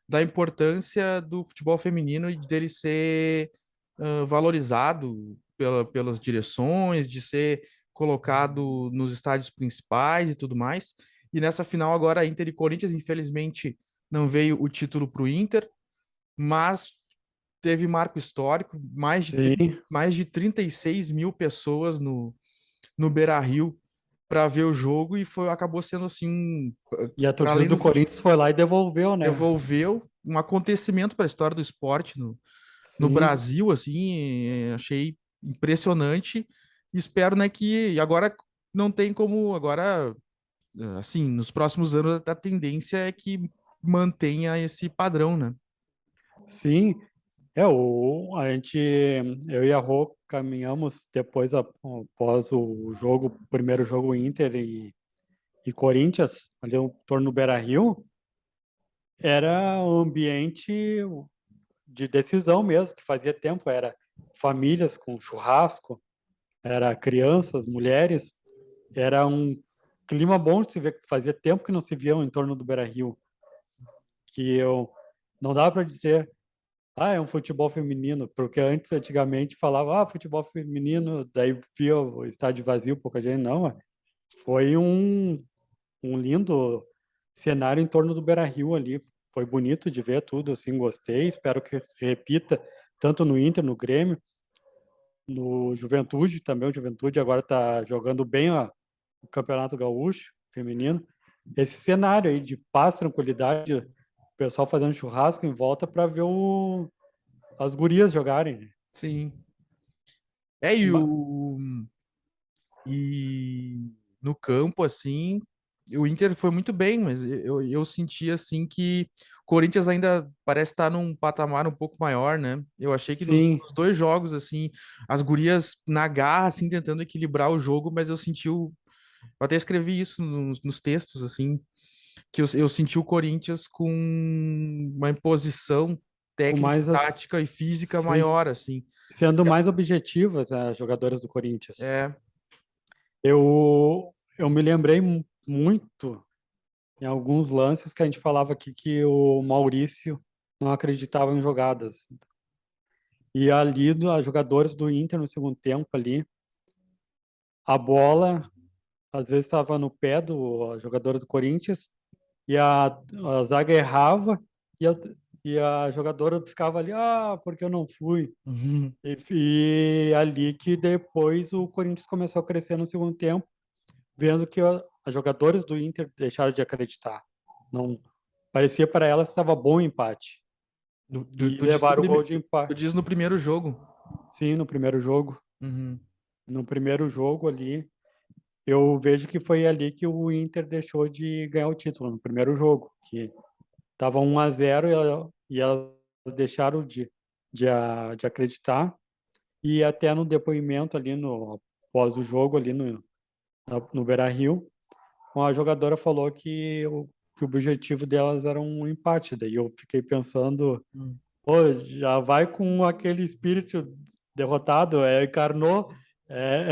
[SPEAKER 1] da importância do futebol feminino e dele ser valorizado pelas direções, de ser colocado nos estádios principais e tudo mais. E nessa final agora, Inter e Corinthians, infelizmente, não veio o título para o Inter, mas teve marco histórico,
[SPEAKER 2] Sim,
[SPEAKER 1] mais de 36 mil pessoas no Beira-Rio para ver o jogo e acabou sendo assim,
[SPEAKER 2] e a
[SPEAKER 1] para
[SPEAKER 2] torcida
[SPEAKER 1] além
[SPEAKER 2] do
[SPEAKER 1] do futebol,
[SPEAKER 2] Corinthians foi lá e devolveu, né?
[SPEAKER 1] devolveu um acontecimento para a história do esporte no
[SPEAKER 2] Sim,
[SPEAKER 1] Brasil, assim, achei impressionante. Espero, né, que agora não tem como, agora, assim, nos próximos anos a tendência é que mantenha esse padrão, né?
[SPEAKER 2] sim. Eu e a Rô caminhamos depois, após o jogo, o primeiro jogo Inter e Corinthians, ali em torno do Beira-Rio, era um ambiente de decisão mesmo, que fazia tempo, era famílias com churrasco, era crianças, mulheres, era um clima bom de se ver, fazia tempo que não se via em torno do Beira-Rio, que eu não dava para dizer, é um futebol feminino, porque antigamente falava, futebol feminino, daí via o estádio vazio, pouca gente, não, foi um lindo cenário em torno do Beira-Rio ali. Foi bonito de ver tudo, assim, gostei. Espero que se repita tanto no Inter, no Grêmio, no Juventude também. O Juventude agora está jogando bem o Campeonato Gaúcho feminino. Esse cenário aí de paz, tranquilidade, o pessoal fazendo churrasco em volta para ver as gurias jogarem, né?
[SPEAKER 1] Sim. É, e no campo, assim, o Inter foi muito bem, mas eu senti, assim, que o Corinthians ainda parece estar num patamar um pouco maior, né? Eu achei que
[SPEAKER 2] Sim,
[SPEAKER 1] nos dois jogos, assim, as gurias na garra, assim, tentando equilibrar o jogo, mas eu até escrevi isso nos textos, assim, que eu senti o Corinthians com uma imposição
[SPEAKER 2] com
[SPEAKER 1] técnica,
[SPEAKER 2] mais
[SPEAKER 1] tática e física
[SPEAKER 2] sim,
[SPEAKER 1] maior, assim.
[SPEAKER 2] sendo mais objetivas as jogadoras do Corinthians.
[SPEAKER 1] É,
[SPEAKER 2] Eu me lembrei muito em alguns lances que a gente falava aqui que o Maurício não acreditava em jogadas. E ali, as jogadoras do Inter no segundo tempo ali, a bola às vezes estava no pé do a jogadora do Corinthians e a zaga errava e e a jogadora ficava ali, porque eu não fui.
[SPEAKER 1] Uhum.
[SPEAKER 2] E ali que depois o Corinthians começou a crescer no segundo tempo, vendo que os jogadores do Inter deixaram de acreditar. Não parecia para elas que estava bom o empate. E
[SPEAKER 1] Tu diz no
[SPEAKER 2] levaram o gol
[SPEAKER 1] primeiro,
[SPEAKER 2] de
[SPEAKER 1] tu
[SPEAKER 2] empate.
[SPEAKER 1] diz no primeiro jogo.
[SPEAKER 2] Sim, no primeiro jogo.
[SPEAKER 1] Uhum.
[SPEAKER 2] No primeiro jogo ali, eu vejo que foi ali que o Inter deixou de ganhar o título, no primeiro jogo, que estava 1-0 e elas deixaram de acreditar. E até no depoimento ali, após o jogo, ali no Beira-Rio, a jogadora falou que o objetivo delas era um empate. Daí eu fiquei pensando,
[SPEAKER 1] Uhum.
[SPEAKER 2] pô, já vai com aquele espírito derrotado, encarnou,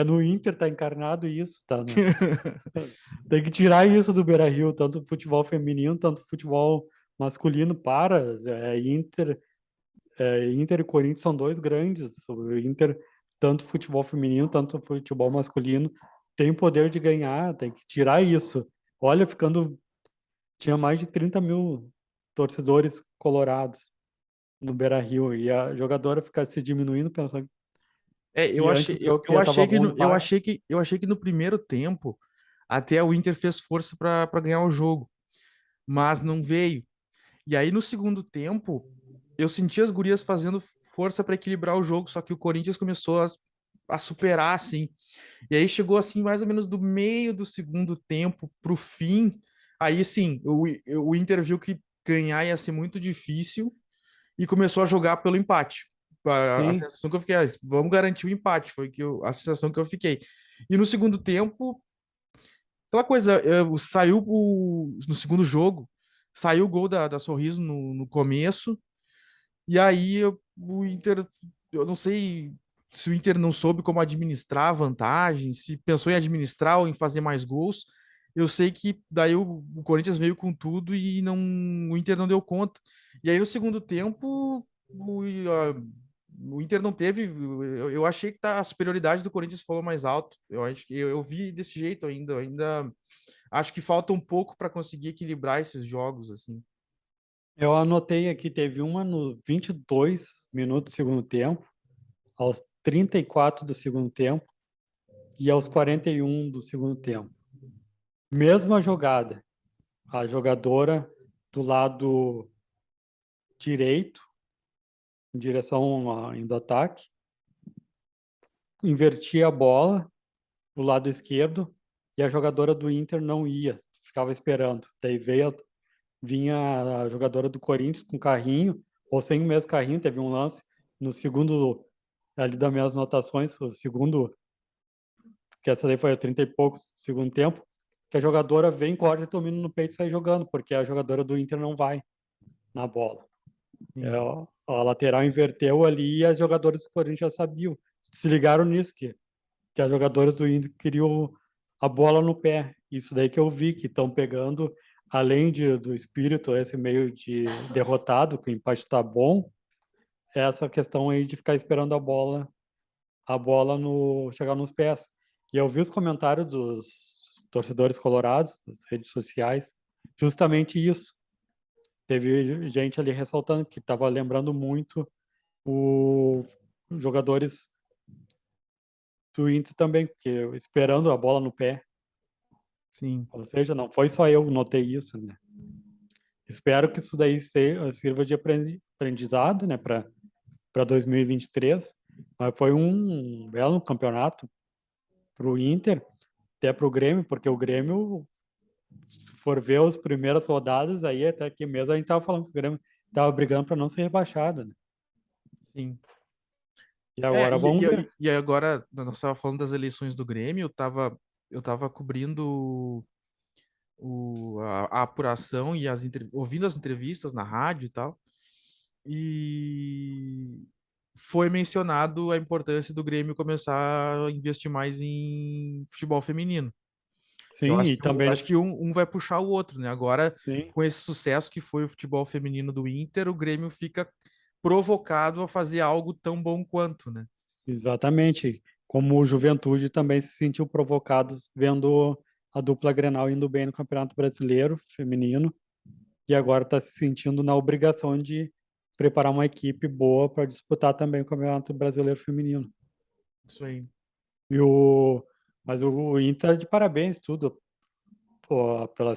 [SPEAKER 2] no Inter tá encarnado isso, tá? Tem que tirar isso do Beira-Rio, tanto futebol feminino, tanto futebol masculino, Inter e Corinthians são dois grandes, o Inter, tanto futebol feminino, tanto futebol masculino, tem poder de ganhar, tem que tirar isso. Olha, tinha mais de 30 mil torcedores colorados no Beira-Rio, e a jogadora ficar se diminuindo, pensando
[SPEAKER 1] Eu
[SPEAKER 2] que antes
[SPEAKER 1] achei,
[SPEAKER 2] do jogo que
[SPEAKER 1] eu
[SPEAKER 2] já estava
[SPEAKER 1] achei que
[SPEAKER 2] bom o
[SPEAKER 1] no,
[SPEAKER 2] empate.
[SPEAKER 1] eu achei que no primeiro tempo até o Inter fez força para ganhar o jogo, mas não veio. E aí no segundo tempo eu senti as gurias fazendo força para equilibrar o jogo, só que o Corinthians começou a superar assim. E aí chegou assim mais ou menos do meio do segundo tempo pro fim. Aí sim, o Inter viu que ganhar ia ser muito difícil e começou a jogar pelo empate. A
[SPEAKER 2] Sim,
[SPEAKER 1] sensação que eu fiquei, vamos garantir o empate, foi a sensação que eu fiquei. E no segundo tempo, aquela coisa, no segundo jogo, saiu o gol da Sorriso no começo, e aí o Inter, eu não sei se o Inter não soube como administrar a vantagem, se pensou em administrar ou em fazer mais gols. Eu sei que daí o Corinthians veio com tudo e não, o Inter não deu conta. E aí no segundo tempo o Inter não teve. Eu achei que a superioridade do Corinthians falou mais alto. Eu acho que eu vi desse jeito ainda. Ainda acho que falta um pouco para conseguir equilibrar esses jogos assim.
[SPEAKER 2] eu anotei aqui, teve uma no 22 minutos do segundo tempo, aos 34 do segundo tempo e aos 41 do segundo tempo. Mesma jogada, a jogadora do lado direito, em direção indo ataque, invertia a bola do lado esquerdo e a jogadora do Inter não ia, ficava esperando. Daí vinha a jogadora do Corinthians com carrinho, ou sem o mesmo carrinho, teve um lance no segundo, ali das minhas anotações, o segundo, que essa daí foi a 30 e poucos segundo tempo, que a jogadora vem, corta, domina no peito e sai jogando, porque a jogadora do Inter não vai na bola.
[SPEAKER 1] Sim.
[SPEAKER 2] A lateral inverteu ali e as jogadoras do Corinthians já sabiam, se ligaram nisso, que as jogadoras do Inter queriam a bola no pé. Isso daí que eu vi, que estão pegando, além do espírito, esse meio de derrotado, que o empate está bom, é essa questão aí de ficar esperando a bola chegar nos pés. E eu vi os comentários dos torcedores colorados, das redes sociais, justamente isso. Teve gente ali ressaltando que estava lembrando muito os jogadores do Inter também, porque esperando a bola no pé.
[SPEAKER 1] Sim.
[SPEAKER 2] Ou seja, não foi só eu que notei isso, né? Espero que isso daí sirva de aprendizado, né, para 2023. Mas foi um belo campeonato para o Inter, até para o Grêmio, porque o Grêmio, se for ver as primeiras rodadas, aí até aqui mesmo a gente estava falando que o Grêmio estava brigando para não ser rebaixado, né?
[SPEAKER 1] Sim.
[SPEAKER 2] E agora vamos ver.
[SPEAKER 1] E agora, nós estávamos falando das eleições do Grêmio, eu tava cobrindo a apuração e ouvindo as entrevistas na rádio e tal, e foi mencionado a importância do Grêmio começar a investir mais em futebol feminino. Eu
[SPEAKER 2] Sim,
[SPEAKER 1] acho
[SPEAKER 2] e
[SPEAKER 1] que,
[SPEAKER 2] também,
[SPEAKER 1] acho que um vai puxar o outro, né? Agora,
[SPEAKER 2] sim,
[SPEAKER 1] com esse sucesso que foi o futebol feminino do Inter, o Grêmio fica provocado a fazer algo tão bom quanto, né?
[SPEAKER 2] exatamente. Como o Juventude também se sentiu provocados vendo a dupla Grenal indo bem no Campeonato Brasileiro feminino e agora está se sentindo na obrigação de preparar uma equipe boa para disputar também o Campeonato Brasileiro Feminino.
[SPEAKER 1] Isso aí.
[SPEAKER 2] Mas o Inter de parabéns, tudo, pô, pela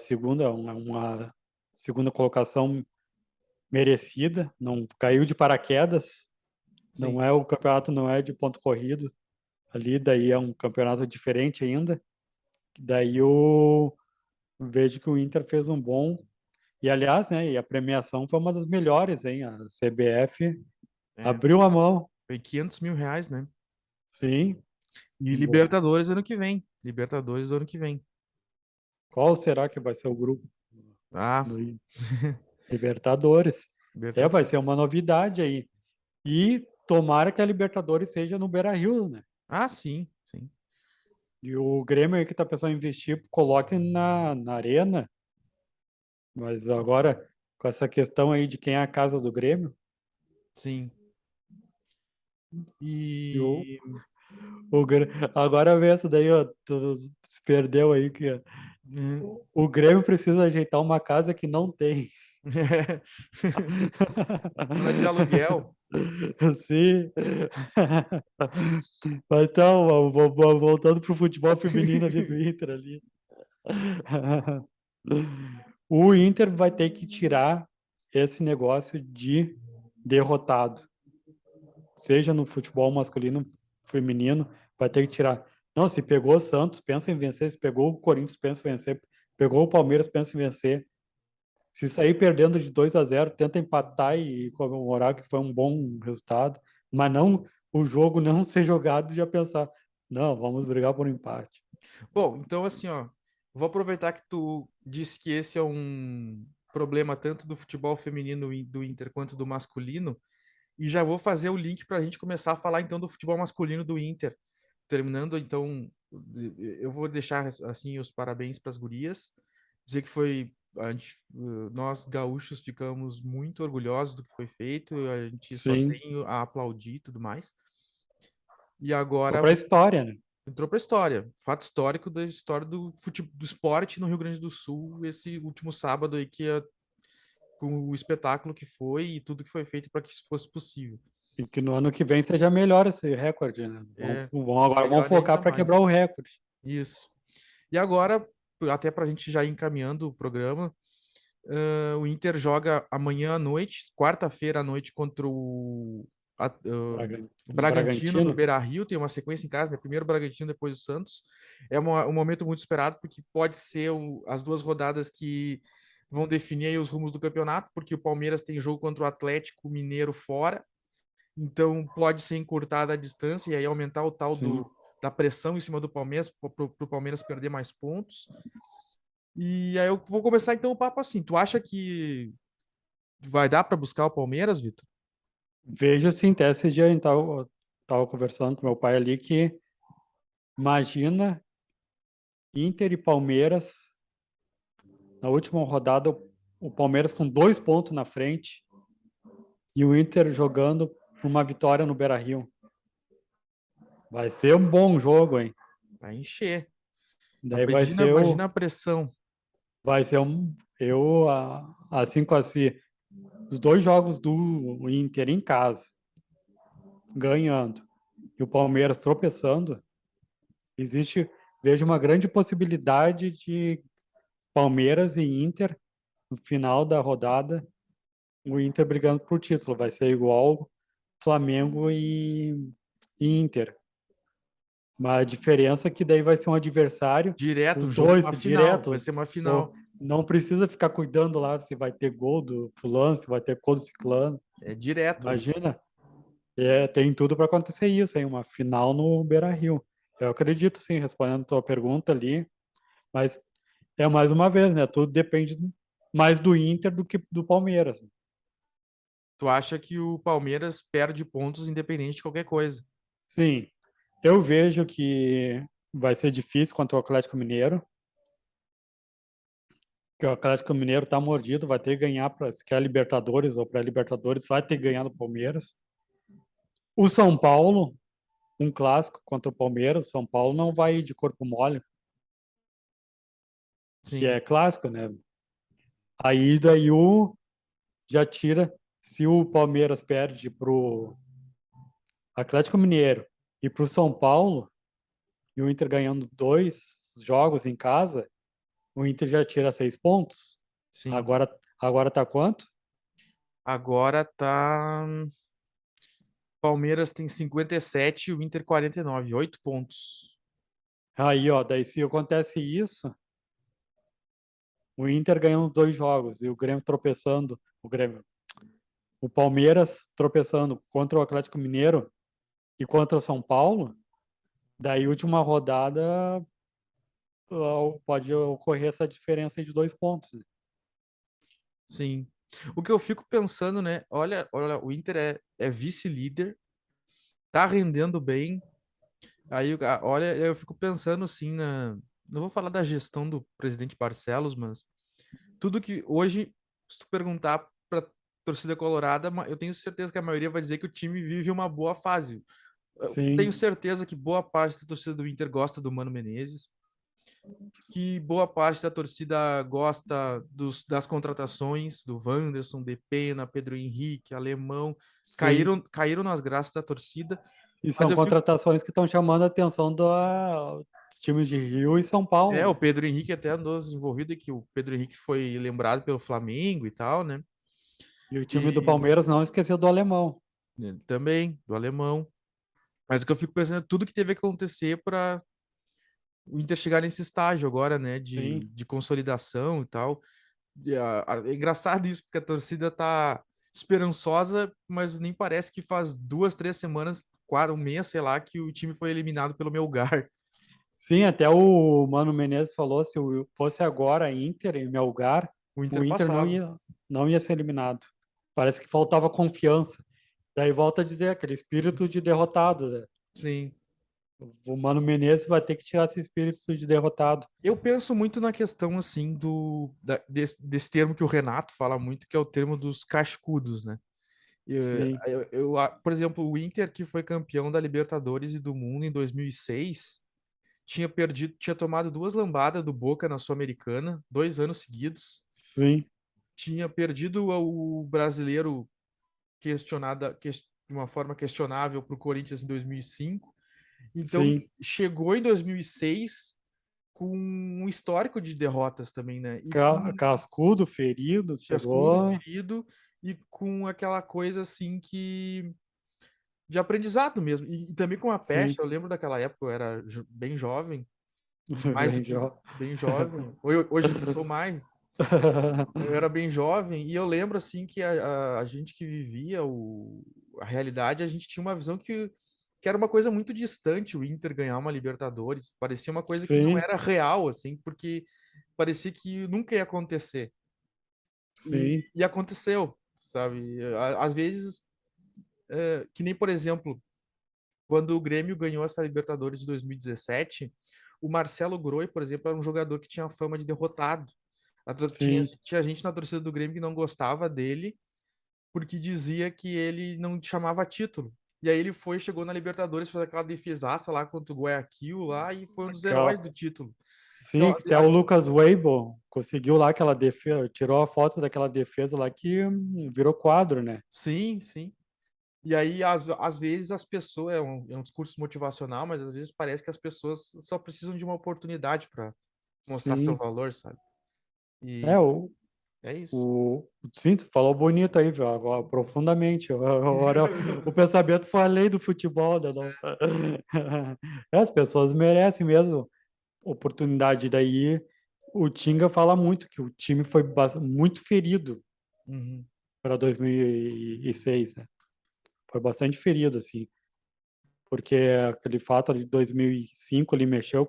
[SPEAKER 2] uma segunda colocação merecida, não caiu de paraquedas,
[SPEAKER 1] Sim.
[SPEAKER 2] o campeonato não é de ponto corrido, ali daí é um campeonato diferente ainda, daí eu vejo que o Inter fez um bom, e aliás, né, e a premiação foi uma das melhores, hein, a CBF
[SPEAKER 1] É.
[SPEAKER 2] abriu a mão,
[SPEAKER 1] Foi R$ 500 mil, né?
[SPEAKER 2] sim.
[SPEAKER 1] E
[SPEAKER 2] Bom,
[SPEAKER 1] Libertadores ano que vem. Libertadores do ano que vem.
[SPEAKER 2] qual será que vai ser o grupo
[SPEAKER 1] Ah,
[SPEAKER 2] do Libertadores? Vai
[SPEAKER 1] Libertadores.
[SPEAKER 2] ser uma novidade aí. E tomara que a Libertadores seja no Beira-Rio, né?
[SPEAKER 1] Ah, sim, sim.
[SPEAKER 2] E o Grêmio aí que tá pensando em investir, coloque na arena. Mas agora, com essa questão aí de quem é a casa do Grêmio,
[SPEAKER 1] Sim.
[SPEAKER 2] e
[SPEAKER 1] E.
[SPEAKER 2] agora vê essa daí, ó, tu se perdeu aí, que o Grêmio precisa ajeitar uma casa que não tem.
[SPEAKER 1] Ela é de aluguel.
[SPEAKER 2] Sim. Mas então, voltando pro futebol feminino ali do Inter ali. O Inter vai ter que tirar esse negócio de derrotado. Seja no futebol masculino, feminino, vai ter que tirar. Não, se pegou o Santos, pensa em vencer. Se pegou o Corinthians, pensa em vencer. Pegou o Palmeiras, pensa em vencer. Se sair perdendo de 2-0, tenta empatar e comemorar que foi um bom resultado. Mas não o jogo não ser jogado e já pensar, não, vamos brigar por um empate.
[SPEAKER 1] Bom, então assim, ó, vou aproveitar que tu disse que esse é um problema tanto do futebol feminino do Inter quanto do masculino, e já vou fazer o link para a gente começar a falar então do futebol masculino do Inter. Terminando, então, eu vou deixar assim os parabéns para as gurias, dizer que nós gaúchos ficamos muito orgulhosos do que foi feito, a gente só
[SPEAKER 2] Sim,
[SPEAKER 1] tem a aplaudir e tudo mais. E
[SPEAKER 2] foi
[SPEAKER 1] agora
[SPEAKER 2] para a história, né?
[SPEAKER 1] entrou para a história. Fato histórico da história do esporte no Rio Grande do Sul, esse último sábado aí, com o espetáculo que foi e tudo que foi feito para que isso fosse possível.
[SPEAKER 2] E que no ano que vem seja melhor esse recorde, né?
[SPEAKER 1] É,
[SPEAKER 2] Agora vamos
[SPEAKER 1] melhore
[SPEAKER 2] focar
[SPEAKER 1] ainda
[SPEAKER 2] para
[SPEAKER 1] mais.
[SPEAKER 2] quebrar o recorde.
[SPEAKER 1] Isso. E agora, até para a gente já ir encaminhando o programa, o Inter joga amanhã à noite, quarta-feira à noite, contra o Bragantino no
[SPEAKER 2] Bragantino,
[SPEAKER 1] Beira-Rio. Tem uma sequência em casa, né? Primeiro o Bragantino, depois o Santos. É um momento muito esperado, porque pode ser as duas rodadas que vão definir aí os rumos do campeonato, porque o Palmeiras tem jogo contra o Atlético Mineiro fora, então pode ser encurtada a distância e aí aumentar o tal
[SPEAKER 2] sim.
[SPEAKER 1] da pressão em cima do Palmeiras, para o Palmeiras perder mais pontos. E aí eu vou começar então o papo assim. Tu acha que vai dar para buscar o Palmeiras, Vitor?
[SPEAKER 2] Veja assim, até esse dia a gente tava conversando com meu pai ali que imagina Inter e Palmeiras na última rodada, o Palmeiras com 2 pontos na frente e o Inter jogando por uma vitória no Beira-Rio. Vai ser um bom jogo, hein?
[SPEAKER 1] Vai encher.
[SPEAKER 2] Daí vai ser
[SPEAKER 1] Imagina a pressão.
[SPEAKER 2] assim com assim, os dois jogos do Inter em casa, ganhando, e o Palmeiras tropeçando, existe, vejo uma grande possibilidade de Palmeiras e Inter no final da rodada, o Inter brigando por título, vai ser igual Flamengo e Inter. Mas a diferença é que daí vai ser um adversário,
[SPEAKER 1] Direto,
[SPEAKER 2] os
[SPEAKER 1] um jogo,
[SPEAKER 2] dois
[SPEAKER 1] uma final. Vai
[SPEAKER 2] diretos.
[SPEAKER 1] ser uma
[SPEAKER 2] Pô,
[SPEAKER 1] final.
[SPEAKER 2] não precisa ficar cuidando lá se vai ter gol do fulano, se vai ter gol do ciclano.
[SPEAKER 1] É direto ali.
[SPEAKER 2] Imagina, tem tudo para acontecer isso, hein? Uma final no Beira-Rio. Eu acredito, sim, respondendo a tua pergunta ali, mas é mais uma vez, né? Tudo depende mais do Inter do que do Palmeiras.
[SPEAKER 1] Tu acha que o Palmeiras perde pontos independente de qualquer coisa?
[SPEAKER 2] Sim, eu vejo que vai ser difícil contra o Atlético Mineiro, que o Atlético Mineiro tá mordido, vai ter que ganhar para se quer Libertadores ou pré-Libertadores, vai ter que ganhar do Palmeiras. O São Paulo, um clássico contra o Palmeiras, o São Paulo não vai ir de corpo mole, que
[SPEAKER 1] Sim.
[SPEAKER 2] é clássico, né? Aí daí o já tira, se o Palmeiras perde pro Atlético Mineiro e pro São Paulo, e o Inter ganhando 2 jogos em casa, o Inter já tira 6 pontos.
[SPEAKER 1] Sim.
[SPEAKER 2] Agora tá quanto?
[SPEAKER 1] Agora tá. Palmeiras tem 57 e o Inter 49, 8 pontos.
[SPEAKER 2] Aí, ó, daí se acontece isso, o Inter ganha os 2 jogos e o Grêmio tropeçando, o Palmeiras tropeçando contra o Atlético Mineiro e contra o São Paulo, daí última rodada pode ocorrer essa diferença de 2 pontos.
[SPEAKER 1] Sim. O que eu fico pensando, né? Olha, o Inter é vice-líder, tá rendendo bem. Aí, olha, eu fico pensando assim na. Não vou falar da gestão do presidente Barcelos, mas tudo que hoje, se tu perguntar pra torcida colorada, eu tenho certeza que a maioria vai dizer que o time vive uma boa fase. Eu tenho
[SPEAKER 2] Sim,
[SPEAKER 1] certeza que boa parte da torcida do Inter gosta do Mano Menezes, que boa parte da torcida gosta das contratações do Wanderson, Depena, Pedro Henrique, Alemão,
[SPEAKER 2] sim.
[SPEAKER 1] caíram nas graças da torcida,
[SPEAKER 2] E
[SPEAKER 1] mas
[SPEAKER 2] são
[SPEAKER 1] eu fico.
[SPEAKER 2] contratações que estão chamando a atenção dos times de Rio e São Paulo,
[SPEAKER 1] O
[SPEAKER 2] né?
[SPEAKER 1] Pedro Henrique até andou desenvolvido e que o Pedro Henrique foi lembrado pelo Flamengo e tal, né?
[SPEAKER 2] E o time do
[SPEAKER 1] E
[SPEAKER 2] Palmeiras não esqueceu do alemão.
[SPEAKER 1] também do alemão. Mas o que eu fico pensando é tudo que teve que acontecer para o Inter chegar nesse estágio agora, né?
[SPEAKER 2] Sim,
[SPEAKER 1] De consolidação e tal. É engraçado isso, porque a torcida tá esperançosa, mas nem parece que faz 2, 3 semanas, quase um mês, sei lá, que o time foi eliminado pelo Melgar.
[SPEAKER 2] sim, até o Mano Menezes falou, se fosse agora Inter em meu lugar,
[SPEAKER 1] O
[SPEAKER 2] o
[SPEAKER 1] Inter
[SPEAKER 2] Inter
[SPEAKER 1] passava.
[SPEAKER 2] não ia ser eliminado. Parece que faltava confiança. Daí volta a dizer, aquele espírito de derrotado, né?
[SPEAKER 1] Sim.
[SPEAKER 2] O Mano Menezes vai ter que tirar esse espírito de derrotado.
[SPEAKER 1] Eu penso muito na questão, assim, desse termo que o Renato fala muito, que é o termo dos cascudos, né?
[SPEAKER 2] Sim,
[SPEAKER 1] Por exemplo, o Inter, que foi campeão da Libertadores e do Mundo em 2006, tinha tomado 2 lambadas do Boca na Sul-Americana, 2 anos seguidos.
[SPEAKER 2] sim,
[SPEAKER 1] Tinha perdido o brasileiro de uma forma questionável para o Corinthians em 2005. Então,
[SPEAKER 2] sim.
[SPEAKER 1] chegou em 2006 com um histórico de derrotas também, né? E com
[SPEAKER 2] Cascudo, ferido,
[SPEAKER 1] cascudo,
[SPEAKER 2] chegou.
[SPEAKER 1] ferido, e com aquela coisa assim de aprendizado mesmo. E também com a
[SPEAKER 2] Sim,
[SPEAKER 1] pecha, eu lembro daquela época, eu era bem jovem, mais do
[SPEAKER 2] bem
[SPEAKER 1] que
[SPEAKER 2] jovem.
[SPEAKER 1] bem jovem. Hoje eu já sou mais. Eu era bem jovem e eu lembro assim que a gente que vivia a realidade, a gente tinha uma visão que era uma coisa muito distante o Inter ganhar uma Libertadores. Parecia uma coisa que não
[SPEAKER 2] Sim,
[SPEAKER 1] era real, assim, porque parecia que nunca ia acontecer.
[SPEAKER 2] sim,
[SPEAKER 1] E aconteceu, sabe? Às vezes, que nem, por exemplo, quando o Grêmio ganhou essa Libertadores de 2017, o Marcelo Groi, por exemplo, era um jogador que tinha fama de derrotado.
[SPEAKER 2] sim.
[SPEAKER 1] Tinha gente na torcida do Grêmio que não gostava dele porque dizia que ele não chamava título. E aí ele chegou na Libertadores, fez aquela defesaça lá contra o Guayaquil lá e foi um dos heróis
[SPEAKER 2] Aquela,
[SPEAKER 1] do título. Então,
[SPEAKER 2] sim, que até o Lucas Weibo conseguiu lá aquela defesa, tirou a foto daquela defesa lá que virou quadro, né?
[SPEAKER 1] sim, sim. E aí, às vezes, as pessoas, é um discurso motivacional, mas às vezes parece que as pessoas só precisam de uma oportunidade para mostrar seu
[SPEAKER 2] Sim.
[SPEAKER 1] valor, sabe?
[SPEAKER 2] É,
[SPEAKER 1] E é isso.
[SPEAKER 2] sim, tu falou bonito aí, viu? Agora, profundamente. Agora o pensamento foi além do futebol, né? Não? As pessoas merecem mesmo oportunidade. Daí o Tinga fala muito que o time foi muito ferido
[SPEAKER 1] Uhum,
[SPEAKER 2] para 2006, né? Foi bastante ferido, assim, porque aquele fato ali de 2005 ele mexeu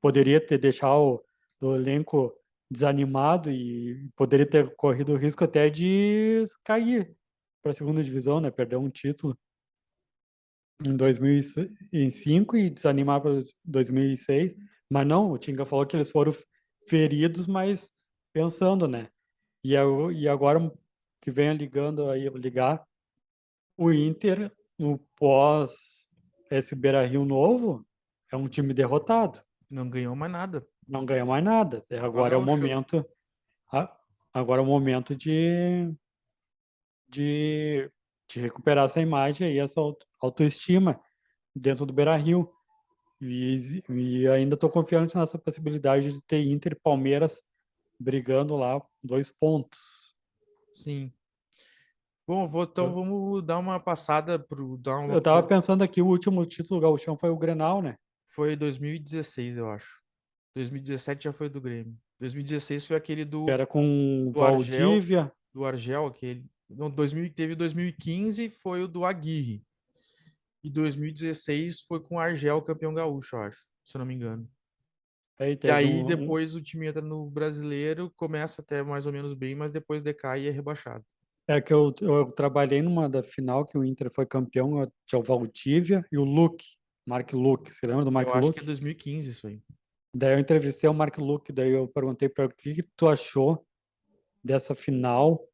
[SPEAKER 2] poderia ter deixado o elenco desanimado e poderia ter corrido o risco até de cair para a segunda divisão, né? Perder um título em 2005 e desanimar para 2006. Mas não, o Tinga falou que eles foram feridos, mas pensando, né? E agora que venha ligando aí, ligar o Inter no pós esse Beira-Rio novo é um time derrotado.
[SPEAKER 1] não ganhou mais nada.
[SPEAKER 2] Não ganha mais nada.
[SPEAKER 1] Só
[SPEAKER 2] Agora é o
[SPEAKER 1] gauchão.
[SPEAKER 2] momento. a- Agora é o momento de, de recuperar essa imagem e essa autoestima dentro do Beira-Rio. E ainda estou confiante nessa possibilidade de ter Inter e Palmeiras brigando lá 2 pontos.
[SPEAKER 1] Sim. Bom, então vamos dar uma passada
[SPEAKER 2] Eu tava pensando aqui, o último título gauchão foi o Grenal, né?
[SPEAKER 1] Foi 2016, eu acho. 2017 já foi do Grêmio. 2016 foi aquele
[SPEAKER 2] Que era com
[SPEAKER 1] do Argel,
[SPEAKER 2] Valdívia.
[SPEAKER 1] aquele. Não, 2000, teve 2015, foi o do Aguirre. E 2016 foi com o Argel, campeão gaúcho, eu acho, se eu não me engano.
[SPEAKER 2] Aí
[SPEAKER 1] E
[SPEAKER 2] teve
[SPEAKER 1] aí depois o time entra no brasileiro, começa até mais ou menos bem, mas depois decai e é rebaixado.
[SPEAKER 2] É que eu trabalhei numa da final que o Inter foi campeão, tinha o Valdívia e o Luque, Mark Luque. Você lembra do
[SPEAKER 1] Eu
[SPEAKER 2] Mark
[SPEAKER 1] acho que é
[SPEAKER 2] Luque?
[SPEAKER 1] 2015 isso aí.
[SPEAKER 2] Daí eu entrevistei o Mark Luque, daí eu perguntei para o que tu achou dessa final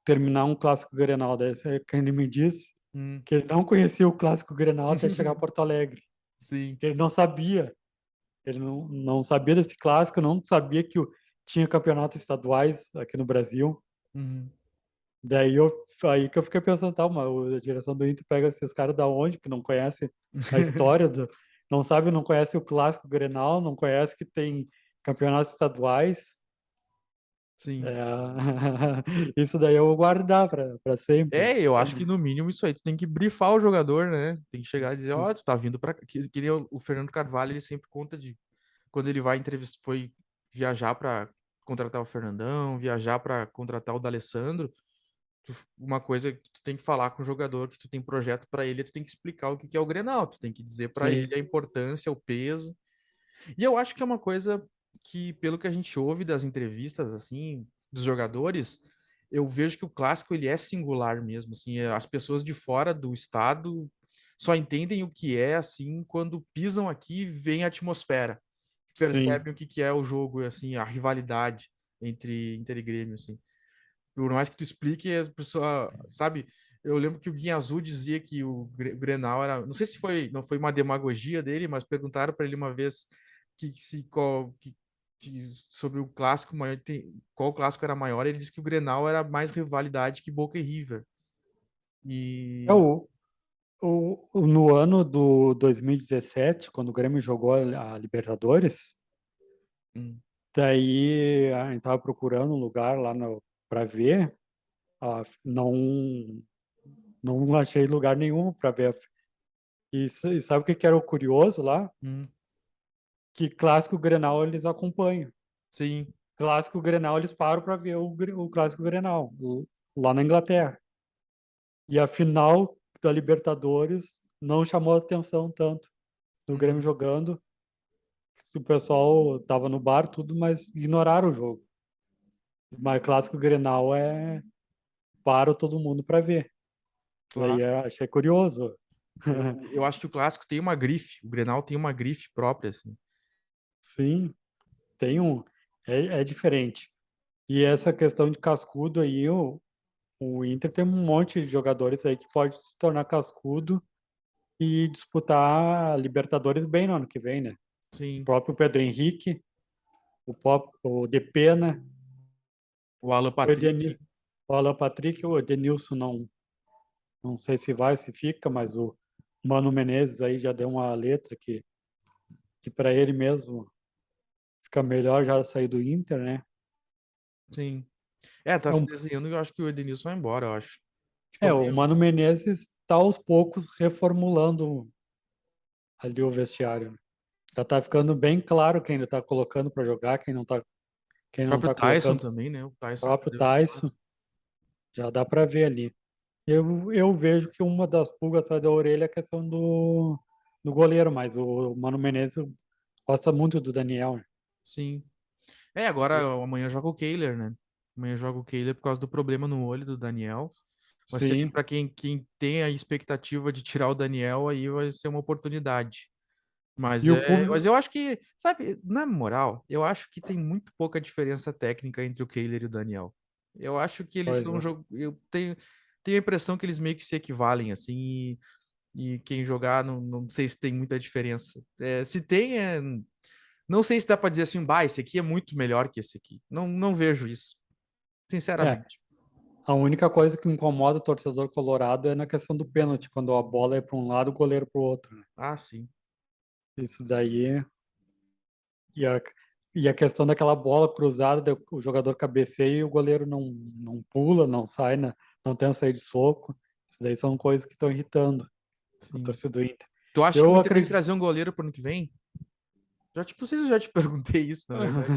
[SPEAKER 2] terminar um clássico Grenal. Daí que ele me disse
[SPEAKER 1] Hum.
[SPEAKER 2] que ele não conhecia o clássico Grenal até chegar a Porto Alegre.
[SPEAKER 1] Sim.
[SPEAKER 2] Que ele não sabia. Ele não sabia desse clássico, não sabia que tinha campeonatos estaduais aqui no Brasil.
[SPEAKER 1] Uhum.
[SPEAKER 2] Daí aí que eu fiquei pensando, tá, mas a direção do Inter pega esses caras da onde, que não conhece a história, não sabe, não conhece o clássico Grenal, não conhece que tem campeonatos estaduais.
[SPEAKER 1] Sim.
[SPEAKER 2] É, isso daí eu vou guardar para sempre.
[SPEAKER 1] Eu acho que no mínimo isso aí, tu tem que brifar o jogador, né? Tem que chegar e dizer, ó, tu tá vindo pra cá. Que nem o Fernando Carvalho, ele sempre conta de quando ele vai entrevistar, foi viajar pra contratar o Fernandão, viajar pra contratar o D'Alessandro, uma coisa que tu tem que falar com o jogador, que tu tem projeto pra ele, tu tem que explicar o que que é o Grenal, tu tem que dizer pra ele
[SPEAKER 2] Sim,
[SPEAKER 1] a importância, o peso. E eu acho que é uma coisa que, pelo que a gente ouve das entrevistas, assim, dos jogadores, eu vejo que o clássico ele é singular mesmo, assim, as pessoas de fora do estado só entendem o que é, assim, quando pisam aqui e veem a atmosfera,
[SPEAKER 2] sim,
[SPEAKER 1] percebem o que que é o jogo, assim, a rivalidade entre Inter e Grêmio, assim. Por mais que tu explique, a pessoa, sabe, eu lembro que o Guinha Azul dizia que o Grenal era, não sei se foi, não foi uma demagogia dele, mas perguntaram para ele uma vez que se qual que sobre o clássico maior, qual clássico era maior, ele disse que o Grenal era mais rivalidade que Boca e River.
[SPEAKER 2] é
[SPEAKER 1] E
[SPEAKER 2] no ano do 2017, quando o Grêmio jogou a Libertadores,
[SPEAKER 1] hum,
[SPEAKER 2] daí a gente tava procurando um lugar lá para ver, não achei lugar nenhum para ver. E sabe o que que era o curioso lá?
[SPEAKER 1] hum,
[SPEAKER 2] Que clássico Grenal eles acompanham.
[SPEAKER 1] sim,
[SPEAKER 2] Clássico Grenal eles param para ver o clássico Grenal lá na Inglaterra. E a final da Libertadores não chamou atenção tanto do Grêmio
[SPEAKER 1] hum,
[SPEAKER 2] jogando. O pessoal tava no bar, tudo, mas ignoraram o jogo. Mas clássico Grenal para todo mundo para ver. Daí
[SPEAKER 1] claro.
[SPEAKER 2] achei curioso.
[SPEAKER 1] Eu acho que o clássico tem uma grife, o Grenal tem uma grife própria, assim.
[SPEAKER 2] Sim, tem um. É diferente. E essa questão de cascudo aí, o Inter tem um monte de jogadores aí que pode se tornar cascudo e disputar a Libertadores bem no ano que vem, né? O
[SPEAKER 1] Sim.
[SPEAKER 2] próprio Pedro Henrique, o Depena,
[SPEAKER 1] O Alan
[SPEAKER 2] o
[SPEAKER 1] Patrick,
[SPEAKER 2] Edenil, o Alan Patrick, o Edenilson não sei se vai, se fica, mas o Mano Menezes aí já deu uma letra que para ele mesmo fica melhor já sair do Inter, né?
[SPEAKER 1] sim. Tá
[SPEAKER 2] É,
[SPEAKER 1] se
[SPEAKER 2] um,
[SPEAKER 1] desenhando e eu acho que o Edenilson vai embora, eu acho. Tipo,
[SPEAKER 2] o Mano Menezes está aos poucos reformulando ali o vestiário, né? Já tá ficando bem claro quem ele tá colocando para jogar, quem
[SPEAKER 1] o
[SPEAKER 2] não
[SPEAKER 1] próprio
[SPEAKER 2] tá
[SPEAKER 1] Tyson
[SPEAKER 2] colocando. O
[SPEAKER 1] também, né? O Tyson
[SPEAKER 2] próprio
[SPEAKER 1] deu espaço.
[SPEAKER 2] Tyson, já dá para ver ali. Eu vejo que uma das pulgas atrás da orelha é a questão do goleiro, mas o Mano Menezes gosta muito do Daniel, né?
[SPEAKER 1] Sim. Agora amanhã joga o Kehler, né? Amanhã joga o Kehler por causa do problema no olho do Daniel. Mas seria
[SPEAKER 2] Sim.
[SPEAKER 1] para quem tem a expectativa de tirar o Daniel, aí vai ser uma oportunidade.
[SPEAKER 2] E o
[SPEAKER 1] Mas
[SPEAKER 2] público,
[SPEAKER 1] eu acho que, sabe, na moral, eu acho que tem muito pouca diferença técnica entre o Kehler e o Daniel. Eu acho que eles
[SPEAKER 2] pois
[SPEAKER 1] são
[SPEAKER 2] é.
[SPEAKER 1] jogo, tenho a impressão que eles meio que se equivalem assim, e quem jogar não sei se tem muita diferença. Se tem Não sei se dá pra dizer assim, bah, esse aqui é muito melhor que esse aqui. Não, não vejo isso,
[SPEAKER 2] É,
[SPEAKER 1] sinceramente.
[SPEAKER 2] a única coisa que incomoda o torcedor colorado é na questão do pênalti, quando a bola é para um lado, o goleiro para o outro, né?
[SPEAKER 1] Ah, sim.
[SPEAKER 2] Isso daí. E a, e a questão daquela bola cruzada, o jogador cabeceia e o goleiro não pula, não sai, não tenta sair de soco. Isso daí são coisas que estão irritando o
[SPEAKER 1] Sim.
[SPEAKER 2] torcedor do Inter.
[SPEAKER 1] Tu acha que o
[SPEAKER 2] Eu
[SPEAKER 1] Inter tem que
[SPEAKER 2] acredito.
[SPEAKER 1] trazer um goleiro pro ano que vem? Já, tipo, não sei se eu já te perguntei isso, na verdade.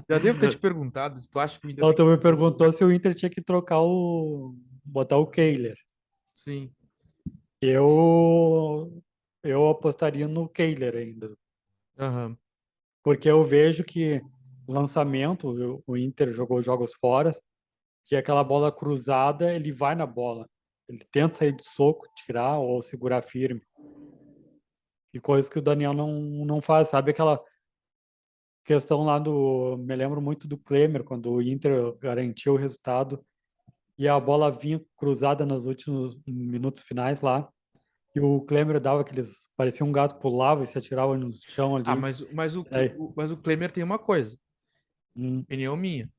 [SPEAKER 1] Já devo ter te perguntado se tu acha que o Inter
[SPEAKER 2] Não,
[SPEAKER 1] tem que
[SPEAKER 2] tu me
[SPEAKER 1] trazer um
[SPEAKER 2] perguntou
[SPEAKER 1] goleiro.
[SPEAKER 2] se o Inter tinha que trocar botar o Kehler.
[SPEAKER 1] Sim.
[SPEAKER 2] Eu, eu apostaria no Kehler ainda,
[SPEAKER 1] Aham.
[SPEAKER 2] porque eu vejo que lançamento, o Inter jogou jogos fora, que aquela bola cruzada, ele vai na bola. Ele tenta sair de soco, tirar ou segurar firme. E coisas que o Daniel não faz, sabe? Aquela questão lá do. Me lembro muito do Klemer, quando o Inter garantiu o resultado e a bola vinha cruzada nos últimos minutos finais lá. E o Klemer dava aqueles. Parecia um gato, pulava e se atirava no chão
[SPEAKER 1] Ah,
[SPEAKER 2] ali.
[SPEAKER 1] mas
[SPEAKER 2] Aí,
[SPEAKER 1] mas o Klemer tem uma coisa,
[SPEAKER 2] hum,
[SPEAKER 1] opinião minha.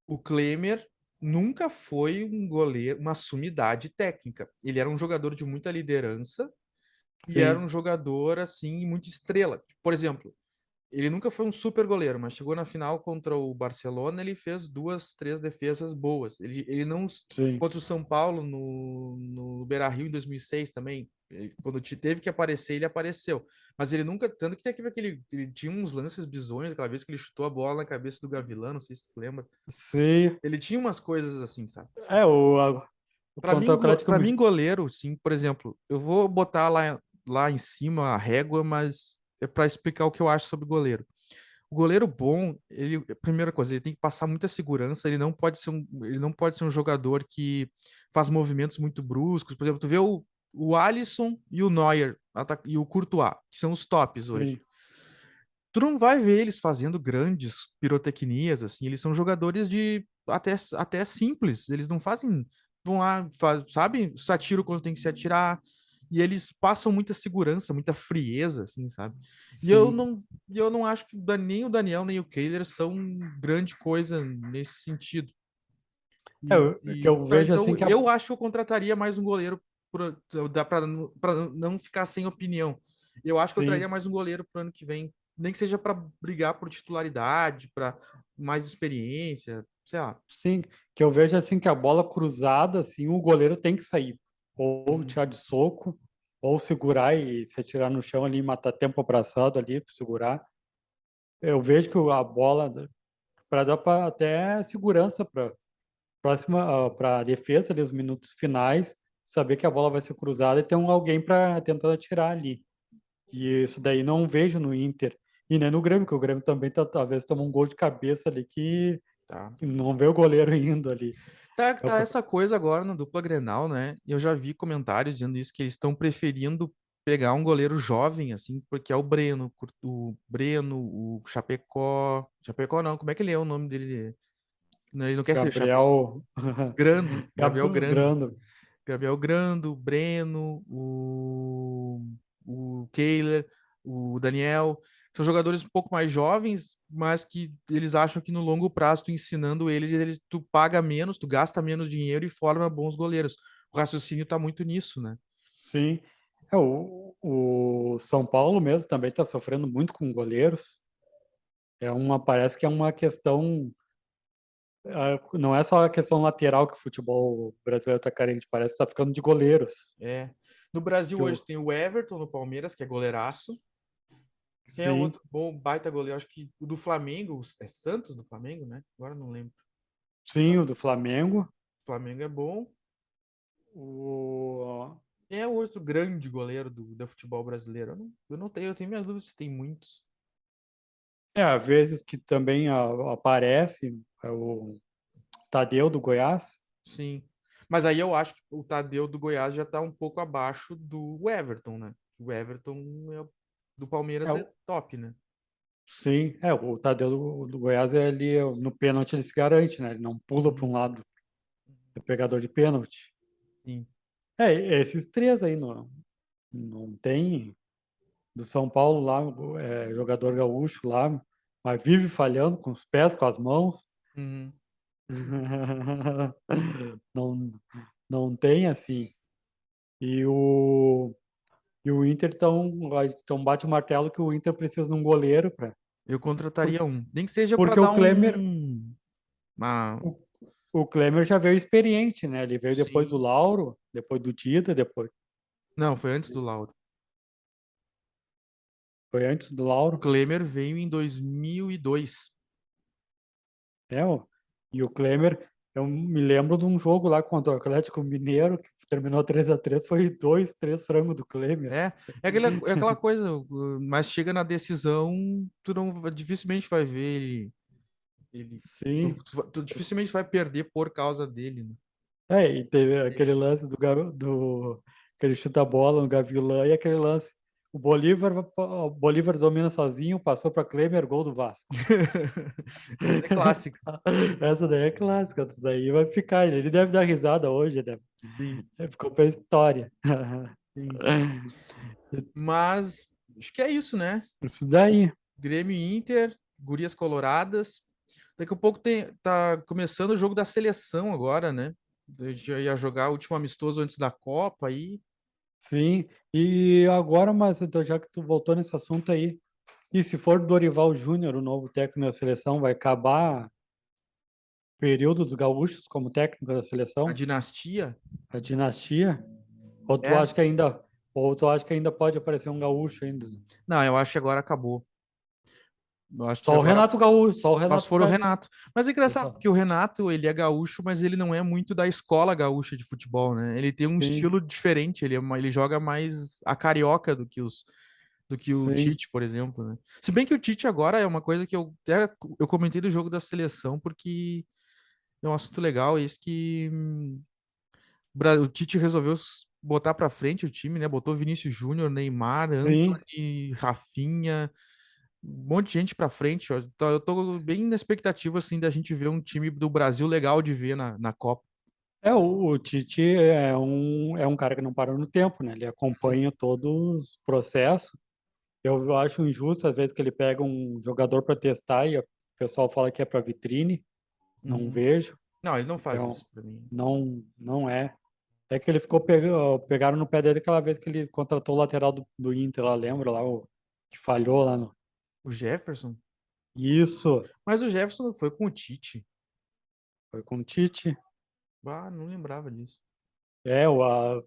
[SPEAKER 1] O Klemer nunca foi um goleiro, uma sumidade técnica. Ele era um jogador de muita liderança e era
[SPEAKER 2] sim,
[SPEAKER 1] um jogador, assim, muito estrela. Por exemplo, ele nunca foi um super goleiro, mas chegou na final contra o Barcelona, ele fez duas, três defesas boas. Ele não.
[SPEAKER 2] sim,
[SPEAKER 1] Contra o São Paulo no Beira-Rio em 2006 também. Quando teve que aparecer, ele apareceu. Mas ele nunca. Tanto que teve ele tinha uns lances bizonhos, aquela vez que ele chutou a bola na cabeça do Gavilã, não sei se você lembra.
[SPEAKER 2] sim.
[SPEAKER 1] Ele tinha umas coisas assim, sabe?
[SPEAKER 2] É, o
[SPEAKER 1] Para mim,
[SPEAKER 2] contra o Atlético.
[SPEAKER 1] para mim, goleiro, sim, por exemplo, eu vou botar lá em cima a régua, mas é para explicar o que eu acho sobre goleiro. O goleiro bom, ele, primeira coisa, ele tem que passar muita segurança, ele não pode ser um jogador que faz movimentos muito bruscos. Por exemplo, tu vê o Alisson e o Neuer e o Courtois, que são os tops hoje.
[SPEAKER 2] Sim,
[SPEAKER 1] Tu não vai ver eles fazendo grandes pirotecnias, assim, eles são jogadores de até simples, eles não fazem, vão lá, sabe, se atiram quando tem que se atirar, e eles passam muita segurança, muita frieza, assim, sabe? E eu
[SPEAKER 2] sim.
[SPEAKER 1] não, e eu não acho que nem o Daniel nem o Kehler são grande coisa nesse sentido.
[SPEAKER 2] É, que eu vejo assim
[SPEAKER 1] Então,
[SPEAKER 2] que
[SPEAKER 1] eu acho que eu contrataria mais um goleiro para não ficar sem opinião. Eu acho que eu traria
[SPEAKER 2] sim,
[SPEAKER 1] mais um goleiro para o ano que vem, nem que seja para brigar por titularidade, para mais experiência, sei lá.
[SPEAKER 2] sim, que eu vejo assim que a bola cruzada, assim, o goleiro tem que sair, ou
[SPEAKER 1] Uhum.
[SPEAKER 2] tirar de soco, ou segurar e se atirar no chão ali, matar tempo abraçado ali para segurar. Eu vejo que a bola para dar até segurança para próxima, para a defesa ali, os minutos finais, saber que a bola vai ser cruzada e ter alguém para tentar atirar ali. E isso daí não vejo no Inter. E nem no Grêmio, que o Grêmio também talvez toma um gol de cabeça ali que
[SPEAKER 1] Tá.
[SPEAKER 2] não vê o goleiro indo ali. Eu,
[SPEAKER 1] Tá essa coisa agora na dupla Grenal, né? E eu já vi comentários dizendo isso, que eles estão preferindo pegar um goleiro jovem, assim, porque é o Chapecó. Chapecó não, como é que ele é o nome dele? Não, ele não quer ser Chapecó.
[SPEAKER 2] Gabriel
[SPEAKER 1] Grando, Gabriel Grando.
[SPEAKER 2] Grando,
[SPEAKER 1] Gabriel Grando, o Breno, o Kehler, o Daniel. São jogadores um pouco mais jovens, mas que eles acham que no longo prazo, tu ensinando eles, tu paga menos, tu gasta menos dinheiro e forma bons goleiros. O raciocínio tá muito nisso, né?
[SPEAKER 2] sim. É, o São Paulo mesmo também está sofrendo muito com goleiros. Parece que é uma questão, não é só a questão lateral que o futebol brasileiro está carente, parece que está ficando de goleiros.
[SPEAKER 1] É. No Brasil
[SPEAKER 2] Que
[SPEAKER 1] hoje tem o Everton no Palmeiras, que é goleiraço. Quem é o
[SPEAKER 2] sim,
[SPEAKER 1] outro bom baita goleiro? Acho que o do Flamengo, é Santos do Flamengo, né? Agora não lembro.
[SPEAKER 2] sim, o do Flamengo.
[SPEAKER 1] O Flamengo é bom.
[SPEAKER 2] O,
[SPEAKER 1] Quem é o outro grande goleiro do futebol brasileiro? Eu tenho minhas dúvidas se tem muitos.
[SPEAKER 2] às vezes que também aparece é o Tadeu do Goiás.
[SPEAKER 1] Sim. Mas aí eu acho que o Tadeu do Goiás já tá um pouco abaixo do Everton, né? O Everton do
[SPEAKER 2] É,
[SPEAKER 1] Palmeiras é top, né?
[SPEAKER 2] sim, o Tadeu do Goiás, ele no pênalti ele se garante, né? Ele não pula para
[SPEAKER 1] Uhum.
[SPEAKER 2] um lado, é pegador de pênalti.
[SPEAKER 1] Sim.
[SPEAKER 2] Esses três aí não tem. do São Paulo lá, jogador gaúcho lá, mas vive falhando com os pés, com as mãos.
[SPEAKER 1] Uhum.
[SPEAKER 2] Não, não tem assim. E o, e o Inter então bate o martelo que o Inter precisa de um goleiro
[SPEAKER 1] Eu
[SPEAKER 2] por-
[SPEAKER 1] contrataria um. Nem que seja pra
[SPEAKER 2] porque
[SPEAKER 1] dar uma...
[SPEAKER 2] O, o Klemer já veio experiente, né? Ele veio depois do
[SPEAKER 1] Sim.
[SPEAKER 2] Lauro, depois do Dida, depois
[SPEAKER 1] Não, foi antes do Lauro.
[SPEAKER 2] foi antes do
[SPEAKER 1] O
[SPEAKER 2] Lauro.
[SPEAKER 1] Klemer veio em 2002.
[SPEAKER 2] É, e o Klemer, eu me lembro de um jogo lá contra o Atlético Mineiro, que terminou 3-3, foi 2, 3 frangos do Klemer.
[SPEAKER 1] É aquela coisa, mas chega na decisão, tu não dificilmente vai ver
[SPEAKER 2] Sim.
[SPEAKER 1] tu dificilmente vai perder por causa dele, né?
[SPEAKER 2] E teve aquele lance que ele chuta a bola no Gavilã e aquele lance. O Bolívar domina sozinho, passou para Klemer, gol do Vasco.
[SPEAKER 1] Essa é clássica.
[SPEAKER 2] Essa daí é clássica, essa daí vai ficar. Ele deve dar risada hoje, né?
[SPEAKER 1] Sim,
[SPEAKER 2] Ficou pra história.
[SPEAKER 1] sim. Mas acho que é isso, né?
[SPEAKER 2] Isso daí.
[SPEAKER 1] Grêmio e Inter, Gurias Coloradas. Daqui a pouco tá começando o jogo da seleção agora, né? A gente já ia jogar o último amistoso antes da Copa aí.
[SPEAKER 2] Sim. E agora, mas então, já que tu voltou nesse assunto aí, e se for Dorival Júnior, o novo técnico da seleção, vai acabar o período dos gaúchos como técnico da
[SPEAKER 1] A
[SPEAKER 2] seleção?
[SPEAKER 1] dinastia.
[SPEAKER 2] A dinastia? Ou tu
[SPEAKER 1] É.
[SPEAKER 2] acha que ainda, ou tu acha que ainda pode aparecer um gaúcho ainda?
[SPEAKER 1] Não, eu acho que agora acabou. Eu acho que
[SPEAKER 2] Só o
[SPEAKER 1] agora
[SPEAKER 2] Renato Gaúcho, só o
[SPEAKER 1] só se
[SPEAKER 2] Renato
[SPEAKER 1] for o
[SPEAKER 2] Gaúcho.
[SPEAKER 1] Renato. Mas é engraçado,
[SPEAKER 2] Só.
[SPEAKER 1] porque o Renato, ele é gaúcho, mas ele não é muito da escola gaúcha de futebol, né? Ele tem um
[SPEAKER 2] Sim,
[SPEAKER 1] estilo diferente, ele joga mais a carioca do que o
[SPEAKER 2] sim,
[SPEAKER 1] Tite, por exemplo, né? Se bem que o Tite agora é uma coisa que eu comentei do jogo da seleção, porque é um assunto legal, esse que o Tite resolveu botar pra frente o time, né? Botou Vinícius Júnior, Neymar,
[SPEAKER 2] sim.
[SPEAKER 1] Antony, Rafinha, um monte de gente pra frente. Ó. Eu tô bem na expectativa, assim, da gente ver um time do Brasil legal de ver na Copa.
[SPEAKER 2] O Tite é um cara que não para no tempo, né? Ele acompanha todos os processos. Eu acho injusto, às vezes, que ele pega um jogador para testar e o pessoal fala que é para vitrine. Não
[SPEAKER 1] Uhum.
[SPEAKER 2] vejo.
[SPEAKER 1] Não, ele não
[SPEAKER 2] É
[SPEAKER 1] faz isso pra mim.
[SPEAKER 2] não é. É que ele pegaram no pé dele aquela vez que ele contratou o lateral do Inter, lá, lembra lá, o que falhou lá no.
[SPEAKER 1] O Jefferson?
[SPEAKER 2] Isso,
[SPEAKER 1] Mas o Jefferson foi com o Tite.
[SPEAKER 2] foi com o Tite.
[SPEAKER 1] Ah, não lembrava disso.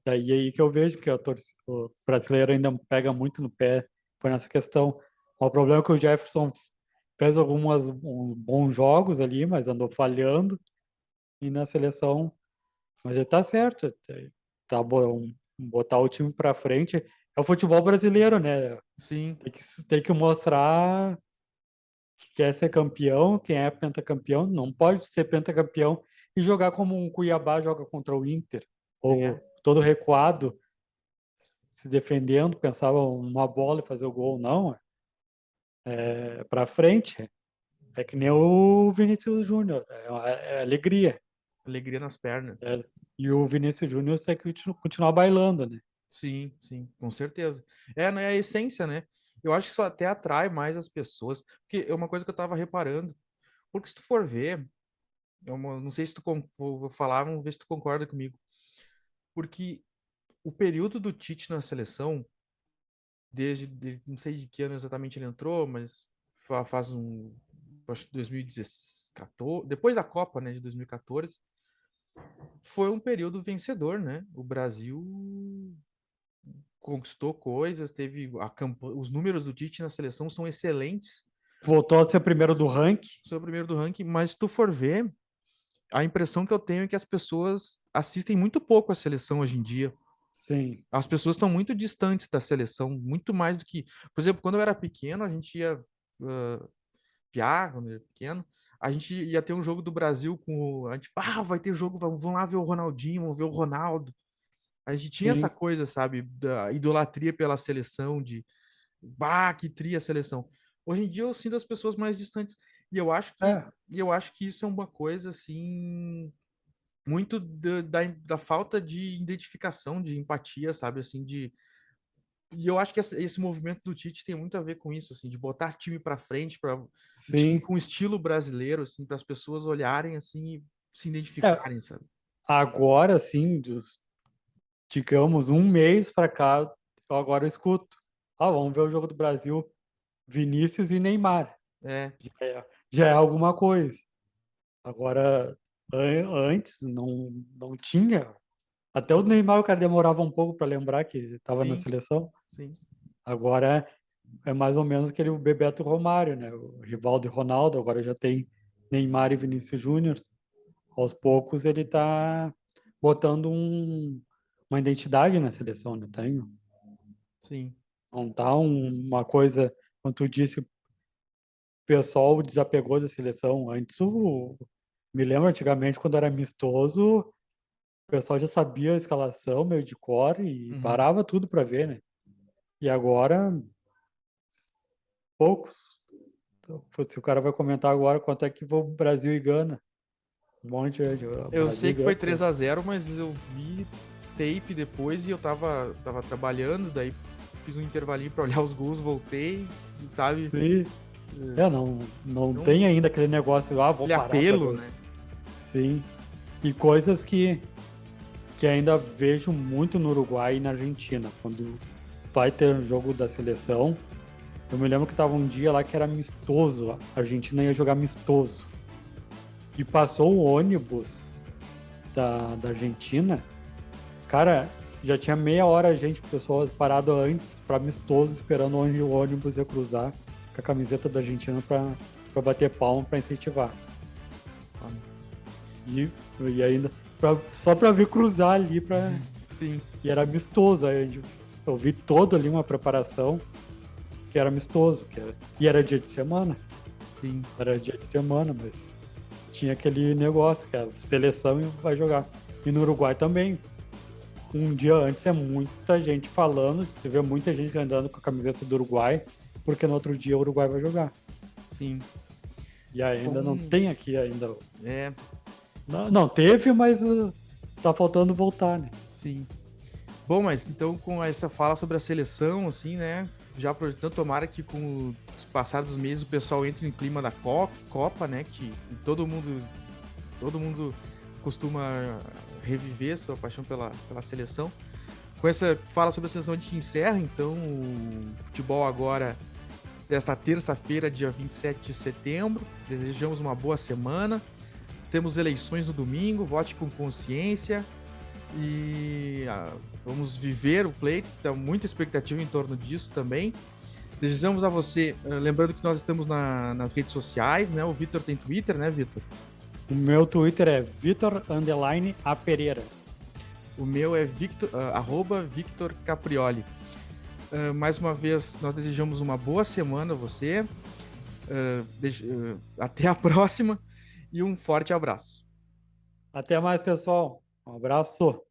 [SPEAKER 2] Daí aí que eu vejo que o brasileiro ainda pega muito no pé, foi nessa questão. O problema é que o Jefferson fez uns bons jogos ali, mas andou falhando, e na seleção, mas ele tá certo, botar o time para frente. É o futebol brasileiro, né?
[SPEAKER 1] Sim,
[SPEAKER 2] Tem que mostrar que quer ser campeão, quem é pentacampeão, não pode ser pentacampeão e jogar como um Cuiabá joga contra o Inter, ou
[SPEAKER 1] é.
[SPEAKER 2] todo recuado, se defendendo, pensava uma bola e fazer o gol, não. É para frente. É que nem o Vinícius Júnior, é alegria.
[SPEAKER 1] Alegria nas pernas.
[SPEAKER 2] É, e o Vinícius Júnior tem que continuar bailando, né?
[SPEAKER 1] Sim, sim, com certeza. É, né, a essência, né? Eu acho que isso até atrai mais as pessoas, porque é uma coisa que eu tava reparando. Porque se tu for ver, não sei se vou falar, vamos ver se tu concorda comigo. Porque o período do Tite na seleção, não sei de que ano exatamente ele entrou, mas faz acho que 2014, depois da Copa, né, de 2014, foi um período vencedor, né? O Brasil conquistou coisas, os números do Tite na seleção são excelentes.
[SPEAKER 2] Voltou a ser primeiro do ranking.
[SPEAKER 1] Sou o primeiro do ranking, mas se tu for ver, a impressão que eu tenho é que as pessoas assistem muito pouco a seleção hoje em dia.
[SPEAKER 2] Sim,
[SPEAKER 1] As pessoas estão muito distantes da seleção, muito mais do que. Por exemplo, quando eu era pequeno, a gente ia. Piá, quando eu era pequeno, a gente ia ter um jogo do Brasil com. A gente, vai ter jogo, vamos lá ver o Ronaldinho, vamos ver o Ronaldo. A gente tinha essa
[SPEAKER 2] sim.
[SPEAKER 1] coisa, sabe, da idolatria pela seleção, de que tria a seleção. Hoje em dia eu sinto as pessoas mais distantes.
[SPEAKER 2] É,
[SPEAKER 1] E eu acho que isso é uma coisa assim muito da falta de identificação, de empatia, sabe, assim, de E eu acho que esse movimento do Tite tem muito a ver com isso, assim, de botar time para frente, para um time
[SPEAKER 2] Sim.
[SPEAKER 1] com estilo brasileiro, assim, para as pessoas olharem assim e se
[SPEAKER 2] É,
[SPEAKER 1] identificarem, sabe?
[SPEAKER 2] agora, assim, digamos, um mês pra cá, agora eu escuto. Vamos ver o jogo do Brasil, Vinícius e Neymar.
[SPEAKER 1] É,
[SPEAKER 2] Já é alguma coisa. Agora, antes não tinha. Até o Neymar, o cara demorava um pouco para lembrar que estava na
[SPEAKER 1] sim,
[SPEAKER 2] seleção.
[SPEAKER 1] sim,
[SPEAKER 2] Agora é mais ou menos aquele Bebeto Romário, né? O Rivaldo e Ronaldo, agora já tem Neymar e Vinícius Júnior. Aos poucos ele está botando uma identidade na seleção, né?
[SPEAKER 1] sim.
[SPEAKER 2] Não tá uma coisa, como tu disse, o pessoal desapegou da seleção. Me lembro antigamente, quando era amistoso, o pessoal já sabia a escalação meio de cor e
[SPEAKER 1] Uhum.
[SPEAKER 2] parava tudo para ver, né? E agora, poucos. Então, se o cara vai comentar agora quanto é que o Brasil e Gana, um monte de
[SPEAKER 1] Eu
[SPEAKER 2] Brasil
[SPEAKER 1] sei
[SPEAKER 2] e
[SPEAKER 1] que foi
[SPEAKER 2] Gana.
[SPEAKER 1] 3-0, mas eu vi tape depois e eu tava trabalhando, daí fiz um intervalinho para olhar os gols, voltei, sabe?
[SPEAKER 2] Sim. Não
[SPEAKER 1] Então,
[SPEAKER 2] tem ainda aquele negócio, vou
[SPEAKER 1] aquele
[SPEAKER 2] parar para
[SPEAKER 1] apelo,
[SPEAKER 2] ver.
[SPEAKER 1] né?
[SPEAKER 2] Sim. E coisas que ainda vejo muito no Uruguai e na Argentina. Quando vai ter um jogo da seleção, eu me lembro que tava um dia lá que era amistoso, a Argentina ia jogar amistoso. E passou o ônibus da Argentina, cara, já tinha meia hora a gente, pessoas parado antes para amistoso, esperando onde o ônibus ia cruzar com a camiseta da Argentina para bater palma, para incentivar. E ainda só para ver cruzar ali
[SPEAKER 1] Sim,
[SPEAKER 2] e era amistoso. Aí eu vi toda ali uma preparação que era amistoso, e era dia de semana.
[SPEAKER 1] sim.
[SPEAKER 2] Era dia de semana, mas tinha aquele negócio que a seleção vai jogar. E no Uruguai também. Um dia antes é muita gente falando, você vê muita gente andando com a camiseta do Uruguai, porque no outro dia o Uruguai vai jogar.
[SPEAKER 1] Sim.
[SPEAKER 2] E ainda não
[SPEAKER 1] Bom,
[SPEAKER 2] tem aqui ainda.
[SPEAKER 1] é,
[SPEAKER 2] Não teve, mas tá faltando voltar, né?
[SPEAKER 1] sim. Bom, mas então com essa fala sobre a seleção, assim, né? Já projetando, tomara que com o passar dos meses o pessoal entre em clima da Copa, né? Que todo mundo costuma reviver sua paixão pela seleção. Com essa fala sobre a seleção, a gente encerra, então, o futebol agora desta terça-feira, dia 27 de setembro. Desejamos uma boa semana. Temos eleições no domingo, vote com consciência. E vamos viver o pleito, que tem muita expectativa em torno disso também. Desejamos a você, lembrando que nós estamos nas redes sociais, né? O Vitor tem Twitter, né, Vitor?
[SPEAKER 2] O meu Twitter é Vitor_A Pereira.
[SPEAKER 1] O meu é @Victor Caprioli. Mais uma vez, nós desejamos uma boa semana a você. Até a próxima e um forte abraço.
[SPEAKER 2] Até mais, pessoal. Um abraço.